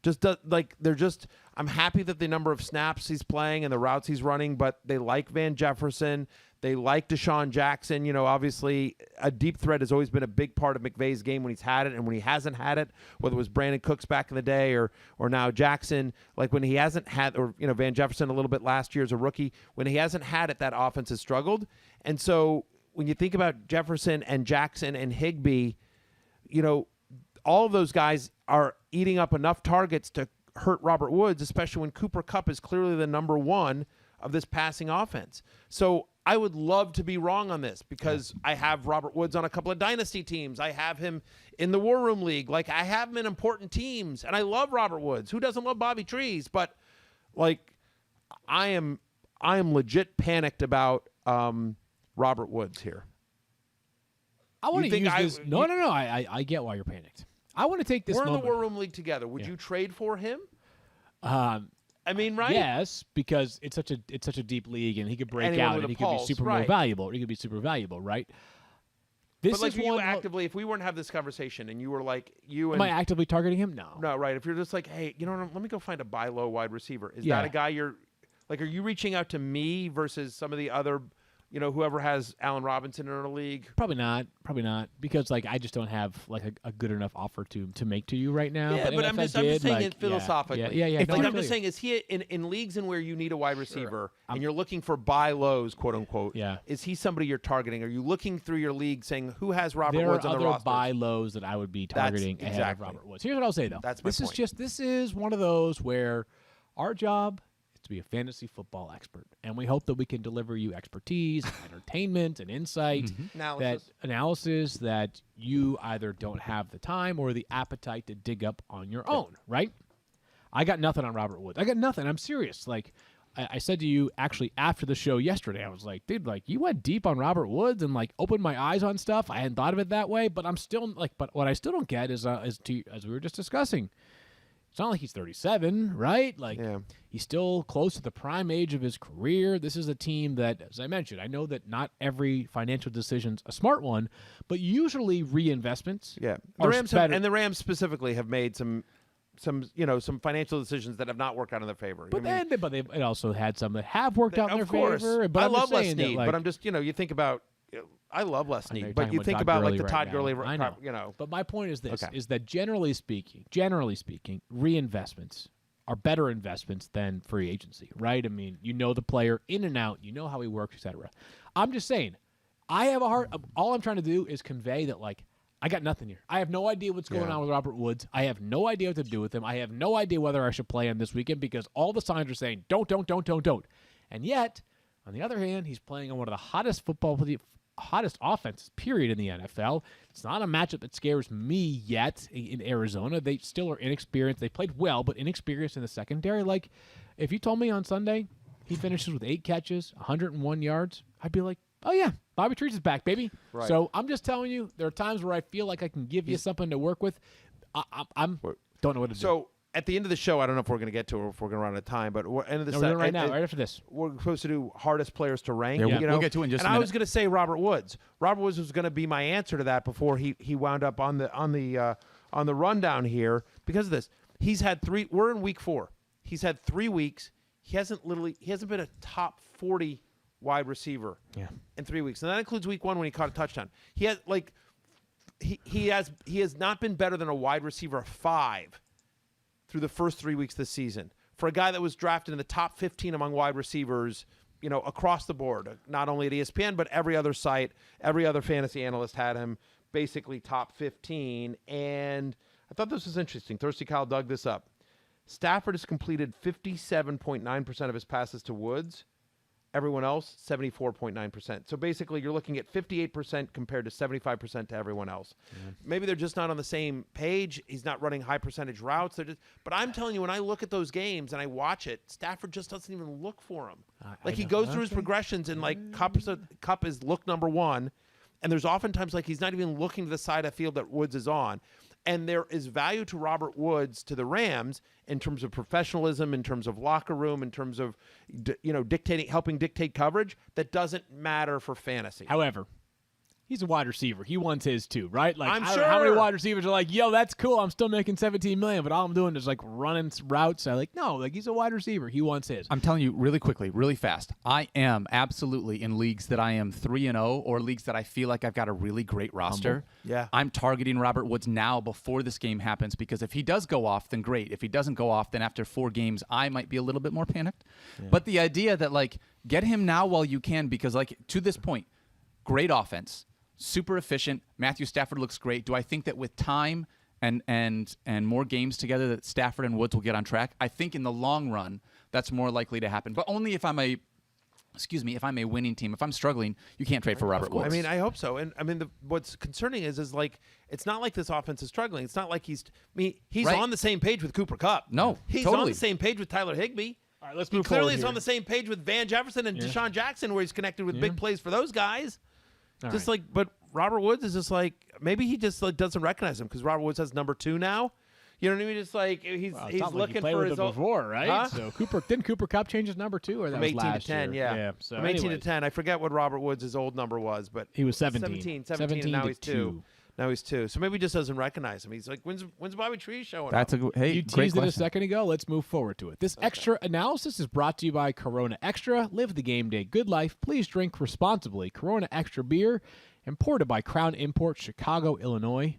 Speaker 3: Just does, like they're just. I'm happy that the number of snaps he's playing and the routes he's running, but they like Van Jefferson. They like Deshaun Jackson. Obviously, a deep threat has always been a big part of McVay's game when he's had it and when he hasn't had it, whether it was Brandon Cooks back in the day or now Jackson. Like when he hasn't had, or Van Jefferson a little bit last year as a rookie, when he hasn't had it, that offense has struggled. And so when you think about Jefferson and Jackson and Higbee, all of those guys are eating up enough targets to hurt Robert Woods, especially when Cooper Kupp is clearly the number 1 of this passing offense. So I would love to be wrong on this because I have Robert Woods on a couple of dynasty teams. I have him in the War Room League. Like I have him in important teams, and I love Robert Woods. Who doesn't love Bobby Trees? But like I am legit panicked about Robert Woods here.
Speaker 2: I want to
Speaker 3: think
Speaker 2: use
Speaker 3: I-
Speaker 2: this. No. I get why you're panicked. I want to take this
Speaker 3: We're in the
Speaker 2: moment.
Speaker 3: War Room League together. Would you trade for him?
Speaker 2: Um,
Speaker 3: I mean, right?
Speaker 2: Yes, because it's such a deep league, and he could break
Speaker 3: Anyone
Speaker 2: out,
Speaker 3: with
Speaker 2: and
Speaker 3: a
Speaker 2: he could be
Speaker 3: pulse,
Speaker 2: super
Speaker 3: right.
Speaker 2: valuable. He could be super valuable, right? This
Speaker 3: But like,
Speaker 2: is
Speaker 3: you
Speaker 2: one.
Speaker 3: actively, if we weren't have this conversation, and you were like,
Speaker 2: Am I actively targeting him? No.
Speaker 3: no, right? If you're just like, hey, let me go find a buy low wide receiver. Is
Speaker 2: Yeah.
Speaker 3: that a guy you're like? Are you reaching out to me versus some of the other, whoever has Allen Robinson in our league?
Speaker 2: Probably not. Because like I just don't have like a good enough offer to make to you right now.
Speaker 3: Yeah, but
Speaker 2: if
Speaker 3: I'm
Speaker 2: I
Speaker 3: just
Speaker 2: did,
Speaker 3: saying
Speaker 2: like,
Speaker 3: it philosophically.
Speaker 2: Yeah.
Speaker 3: If,
Speaker 2: no,
Speaker 3: like
Speaker 2: I
Speaker 3: I'm
Speaker 2: feel
Speaker 3: just
Speaker 2: you.
Speaker 3: saying, is he in leagues in where you need a wide receiver and you're looking for buy lows, quote unquote?
Speaker 2: Yeah.
Speaker 3: Is he somebody you're targeting? Are you looking through your league saying who has Robert
Speaker 2: There
Speaker 3: Woods
Speaker 2: are
Speaker 3: on the
Speaker 2: other
Speaker 3: roster?
Speaker 2: buy lows that I would be targeting ahead of
Speaker 3: exactly.
Speaker 2: Robert Woods. Here's what I'll say though.
Speaker 3: That's my point.
Speaker 2: This is one of those where our job is to be a fantasy football expert, and we hope that we can deliver you expertise, and entertainment, and insight, analysis that you either don't have the time or the appetite to dig up on your own. Right? I got nothing on Robert Woods. I got nothing. I'm serious. Like I said to you actually after the show yesterday, I was like, dude, like you went deep on Robert Woods and like opened my eyes on stuff. I hadn't thought of it that way, but I'm still like, but what I still don't get is as we were just discussing, it's not like he's 37, right? Like
Speaker 3: Yeah.
Speaker 2: he's still close to the prime age of his career. This is a team that, as I mentioned, I know that not every financial decision's a smart one, but usually reinvestments.
Speaker 3: Yeah, the
Speaker 2: are
Speaker 3: Rams
Speaker 2: better.
Speaker 3: and the Rams specifically have made some financial decisions that have not worked out in their favor.
Speaker 2: But
Speaker 3: I mean,
Speaker 2: they've it also had some that have worked out in their
Speaker 3: of course,
Speaker 2: favor. But
Speaker 3: I
Speaker 2: I'm
Speaker 3: love
Speaker 2: just
Speaker 3: Les
Speaker 2: saying that,
Speaker 3: Snead,
Speaker 2: like,
Speaker 3: but I'm just you think about. I love Les
Speaker 2: I know you're
Speaker 3: Snead, but
Speaker 2: talking
Speaker 3: you
Speaker 2: about
Speaker 3: think
Speaker 2: Todd
Speaker 3: about like
Speaker 2: Gurley
Speaker 3: the
Speaker 2: right
Speaker 3: Todd
Speaker 2: now.
Speaker 3: Gurley,
Speaker 2: I know. But my point is this:
Speaker 3: Okay.
Speaker 2: is that generally speaking, reinvestments are better investments than free agency, right? I mean, you know the player in and out, you know how he works, etc. I'm just saying, I have a heart. All I'm trying to do is convey that, like, I got nothing here. I have no idea what's going
Speaker 3: Yeah.
Speaker 2: on with Robert Woods. I have no idea what to do with him. I have no idea whether I should play him this weekend because all the signs are saying don't. And yet, on the other hand, he's playing on one of the hottest offenses, period, in the NFL. It's not a matchup that scares me yet in Arizona. They still are inexperienced. They played well, but inexperienced in the secondary. Like, if you told me on Sunday he finishes with 8 catches, 101 yards, I'd be like, oh, yeah, Bobby Trees is back, baby.
Speaker 3: Right.
Speaker 2: So I'm just telling you, there are times where I feel like I can give you something to work with. I'm don't know what to do.
Speaker 3: So at the end of the show, I don't know if we're going to get to it or if we're going to run out of time, but we're end of the
Speaker 2: No, we're doing it right now, right after this.
Speaker 3: We're supposed to do hardest players to rank.
Speaker 4: Yeah,
Speaker 3: you know?
Speaker 4: we'll get to it in just a
Speaker 3: And I
Speaker 4: minute.
Speaker 3: was going to say Robert Woods. Robert Woods was going to be my answer to that before he wound up on the rundown here because of this. He's had 3. We're in week 4. He's had 3 weeks. He hasn't been a top 40 wide receiver in 3 weeks, and that includes week 1 when he caught a touchdown. He has he has not been better than a wide receiver 5 through the first 3 weeks this season for a guy that was drafted in the top 15 among wide receivers, across the board, not only at ESPN, but every other site, every other fantasy analyst had him basically top 15. And I thought this was interesting. Thirsty Kyle dug this up. Stafford has completed 57.9% of his passes to Woods. Everyone else, 74.9%. So basically, you're looking at 58% compared to 75% to everyone else. Maybe they're just not on the same page. He's not running high percentage routes. But I'm telling you, when I look at those games and I watch it, Stafford just doesn't even look for him. He goes through his progressions, and Kupp is look number 1, and there's oftentimes he's not even looking to the side of the field that Woods is on. And there is value to Robert Woods to the Rams in terms of professionalism, in terms of locker room, in terms of helping dictate coverage that doesn't matter for fantasy.
Speaker 2: However, he's a wide receiver. He wants his too, right? Like,
Speaker 3: I'm
Speaker 2: I don't know how many
Speaker 3: sure.
Speaker 2: wide receivers are like, yo, that's cool. I'm still making $17 million, but all I'm doing is running routes. No, he's a wide receiver. He wants his.
Speaker 4: I'm telling you really quickly, really fast. I am absolutely in leagues that I am 3-0 or leagues that I feel like I've got a really great roster.
Speaker 3: Yeah.
Speaker 4: I'm targeting Robert Woods now before this game happens because if he does go off, then great. If he doesn't go off, then after 4 games, I might be a little bit more panicked. But the idea that get him now while you can because to this point, great offense. Super efficient. Matthew Stafford looks great. Do I think that with time and more games together that Stafford and Woods will get on track? I think in the long run that's more likely to happen. But only if I'm a winning team. If I'm struggling, you can't trade for Robert Woods.
Speaker 3: I mean, I hope so. And I mean, what's concerning is it's not like this offense is struggling. It's not like he's
Speaker 4: Right.
Speaker 3: on the same page with Cooper Kupp.
Speaker 4: No,
Speaker 3: he's on
Speaker 4: totally.
Speaker 3: the same page with Tyler Higbee.
Speaker 2: All right, let's
Speaker 3: He
Speaker 2: move
Speaker 3: clearly
Speaker 2: forward
Speaker 3: is
Speaker 2: here.
Speaker 3: on the same page with Van Jefferson and Deshaun Jackson, where he's connected with big plays for those guys.
Speaker 2: All
Speaker 3: Just
Speaker 2: right.
Speaker 3: but Robert Woods is just maybe he just doesn't recognize him because Robert Woods has number 2 now. You know what I mean? Just he's
Speaker 2: Well, it's
Speaker 3: he's
Speaker 2: not like
Speaker 3: looking
Speaker 2: you played
Speaker 3: for
Speaker 2: with
Speaker 3: his
Speaker 2: him
Speaker 3: own
Speaker 2: before, right?
Speaker 3: Huh?
Speaker 2: So didn't Cooper Kupp change his number too, or that
Speaker 3: from
Speaker 2: was
Speaker 3: 18 to
Speaker 2: last
Speaker 3: 10,
Speaker 2: year?
Speaker 3: yeah.
Speaker 2: So
Speaker 3: From 18 to
Speaker 2: anyways,
Speaker 3: 10. I forget what Robert Woods' old number was, but
Speaker 2: he was 17.
Speaker 3: 17, and now
Speaker 2: to
Speaker 3: he's 2. Now he's 2. So maybe he just doesn't recognize him. He's like, when's Bobby Tree showing
Speaker 4: That's
Speaker 3: up?
Speaker 4: hey,
Speaker 2: You
Speaker 4: great
Speaker 2: teased it a
Speaker 4: question.
Speaker 2: second ago. Let's move forward to it. This extra analysis is brought to you by Corona Extra. Live the game day good life. Please drink responsibly. Corona Extra beer, imported by Crown Imports, Chicago, Illinois.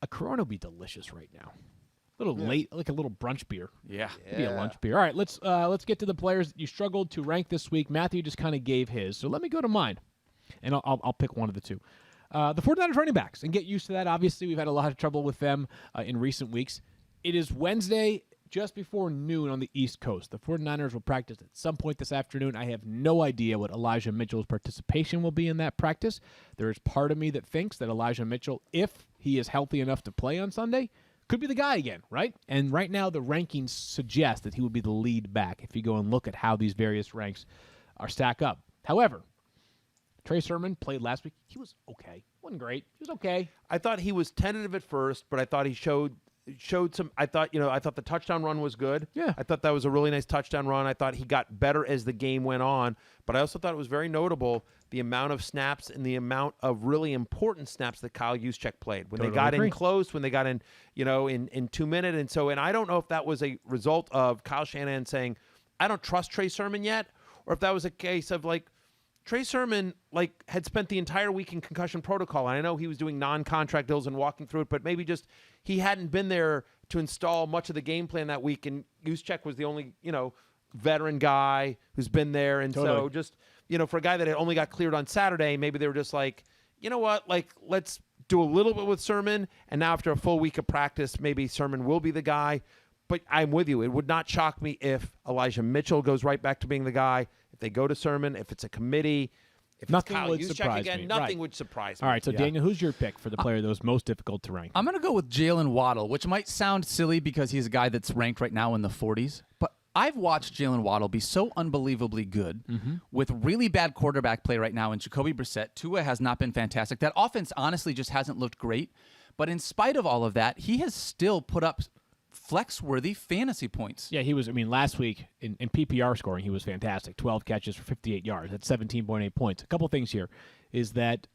Speaker 2: A Corona would be delicious right now. A little late, like a little brunch beer.
Speaker 4: Yeah.
Speaker 2: Maybe a lunch beer. All right, let's get to the players that you struggled to rank this week. Matthew just kind of gave his, so let me go to mine, and I'll pick one of the two. The 49ers running backs, and get used to that. Obviously, we've had a lot of trouble with them in recent weeks. It is Wednesday, just before noon on the East Coast. The 49ers will practice at some point this afternoon. I have no idea what Elijah Mitchell's participation will be in that practice. There is part of me that thinks that Elijah Mitchell, if he is healthy enough to play on Sunday, could be the guy again, right? And right now the rankings suggest that he would be the lead back if you go and look at how these various ranks are stack up. However, Trey Sermon played last week. He was okay. Wasn't great. He was okay.
Speaker 3: I thought he was tentative at first, but I thought he showed some. I thought the touchdown run was good.
Speaker 2: Yeah.
Speaker 3: I thought that was a really nice touchdown run. I thought he got better as the game went on, but I also thought it was very notable the amount of snaps and the amount of really important snaps that Kyle Juszczyk played when
Speaker 2: Totally
Speaker 3: they got
Speaker 2: agree.
Speaker 3: in close, when they got in, in 2 minutes, and I don't know if that was a result of Kyle Shanahan saying, I don't trust Trey Sermon yet, or if that was a case of Trey Sermon had spent the entire week in concussion protocol, and I know he was doing non-contract deals and walking through it, but maybe just he hadn't been there to install much of the game plan that week, and Juszczyk was the only veteran guy who's been there, and so
Speaker 2: Totally.
Speaker 3: just for a guy that had only got cleared on Saturday, maybe they were just you know what, let's do a little bit with Sermon, and now after a full week of practice, maybe Sermon will be the guy. But I'm with you. It would not shock me if Elijah Mitchell goes right back to being the guy. If they go to Sermon, if it's a committee, if
Speaker 2: Nothing
Speaker 3: it's Kyle
Speaker 2: would
Speaker 3: Juszczyk
Speaker 2: surprise
Speaker 3: again,
Speaker 2: me.
Speaker 3: nothing
Speaker 2: Right.
Speaker 3: would surprise me.
Speaker 2: All right, so
Speaker 4: Yeah.
Speaker 2: Daniel, who's your pick for the player that was most difficult to rank?
Speaker 4: I'm going to go with Jalen Waddle, which might sound silly because he's a guy that's ranked right now in the 40s. But I've watched Jalen Waddle be so unbelievably good with really bad quarterback play right now in Jacoby Brissett. Tua has not been fantastic. That offense honestly just hasn't looked great. But in spite of all of that, he has still put up flex-worthy fantasy points.
Speaker 2: Yeah, he was. I mean, last week in PPR scoring, he was fantastic. 12 catches for 58 yards. That's 17.8 points. A couple things here is that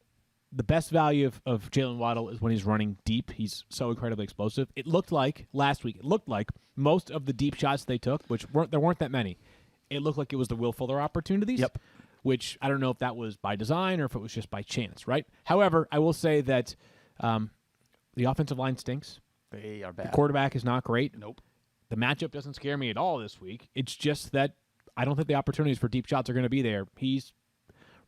Speaker 2: the best value of Jalen Waddle is when he's running deep. He's so incredibly explosive. It looked like last week, most of the deep shots they took, which there weren't that many, it looked like it was the Will Fuller opportunities.
Speaker 4: Yep.
Speaker 2: Which I don't know if that was by design or if it was just by chance, right? However, I will say that the offensive line stinks.
Speaker 4: They are bad.
Speaker 2: The quarterback is not great.
Speaker 4: Nope.
Speaker 2: The matchup doesn't scare me at all this week. It's just that I don't think the opportunities for deep shots are going to be there. He's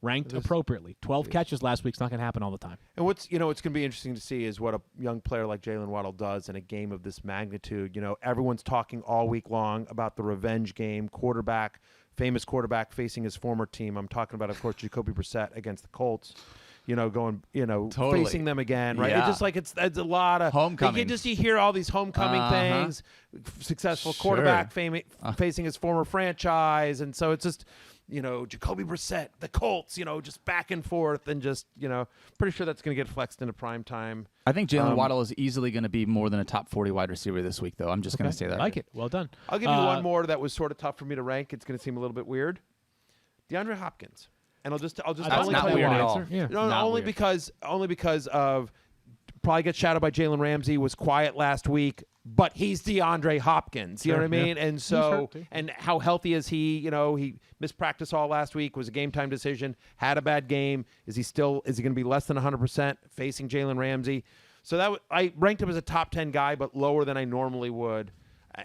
Speaker 2: ranked appropriately. 12 catches last week's not going to happen all the time.
Speaker 3: And what's going to be interesting to see is what a young player like Jalen Waddle does in a game of this magnitude. You know, everyone's talking all week long about the revenge game, famous quarterback facing his former team. I'm talking about, of course, Jacoby Brissett against the Colts.
Speaker 4: Totally.
Speaker 3: Facing them again, right?
Speaker 4: Yeah.
Speaker 3: It's just like it's a lot of
Speaker 4: Homecoming.
Speaker 3: You hear all these homecoming things, successful quarterback facing his former franchise, and so it's just, Jacoby Brissett, the Colts, just back and forth, and just, pretty sure that's going to get flexed into prime time.
Speaker 4: I think Jalen Waddle is easily going to be more than a top 40 wide receiver this week, though. I'm just going to say that.
Speaker 2: I like it. Well done.
Speaker 3: I'll give you one more that was sort of tough for me to rank. It's going to seem a little bit weird. DeAndre Hopkins. And I'll just
Speaker 2: That's
Speaker 3: only
Speaker 4: not
Speaker 3: tell you
Speaker 4: weird
Speaker 3: why.
Speaker 4: at all.
Speaker 2: Yeah.
Speaker 3: No,
Speaker 4: Not
Speaker 3: only
Speaker 4: weird.
Speaker 3: because of probably got shadowed by Jalen Ramsey, was quiet last week, but he's DeAndre Hopkins. You know what I mean? And so,
Speaker 2: hurt, too.
Speaker 3: and how healthy is he? He missed practice all last week, was a game time decision, had a bad game. Is he going to be less than 100% facing Jalen Ramsey? So I ranked him as a top 10 guy, but lower than I normally would.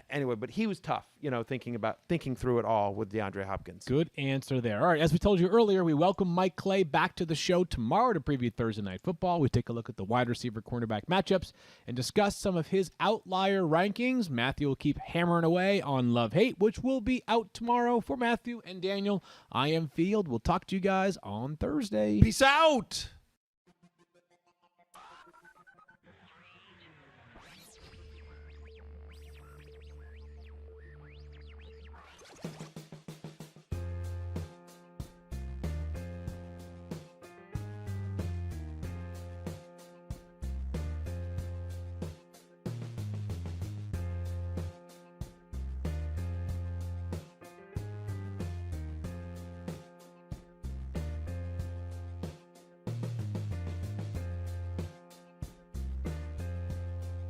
Speaker 3: Anyway, but he was tough, thinking through it all with DeAndre Hopkins.
Speaker 2: Good answer there. All right, as we told you earlier, we welcome Mike Clay back to the show tomorrow to preview Thursday Night Football. We take a look at the wide receiver cornerback matchups and discuss some of his outlier rankings. Matthew will keep hammering away on Love-Hate, which will be out tomorrow for Matthew and Daniel. I am Field. We'll talk to you guys on Thursday.
Speaker 3: Peace out.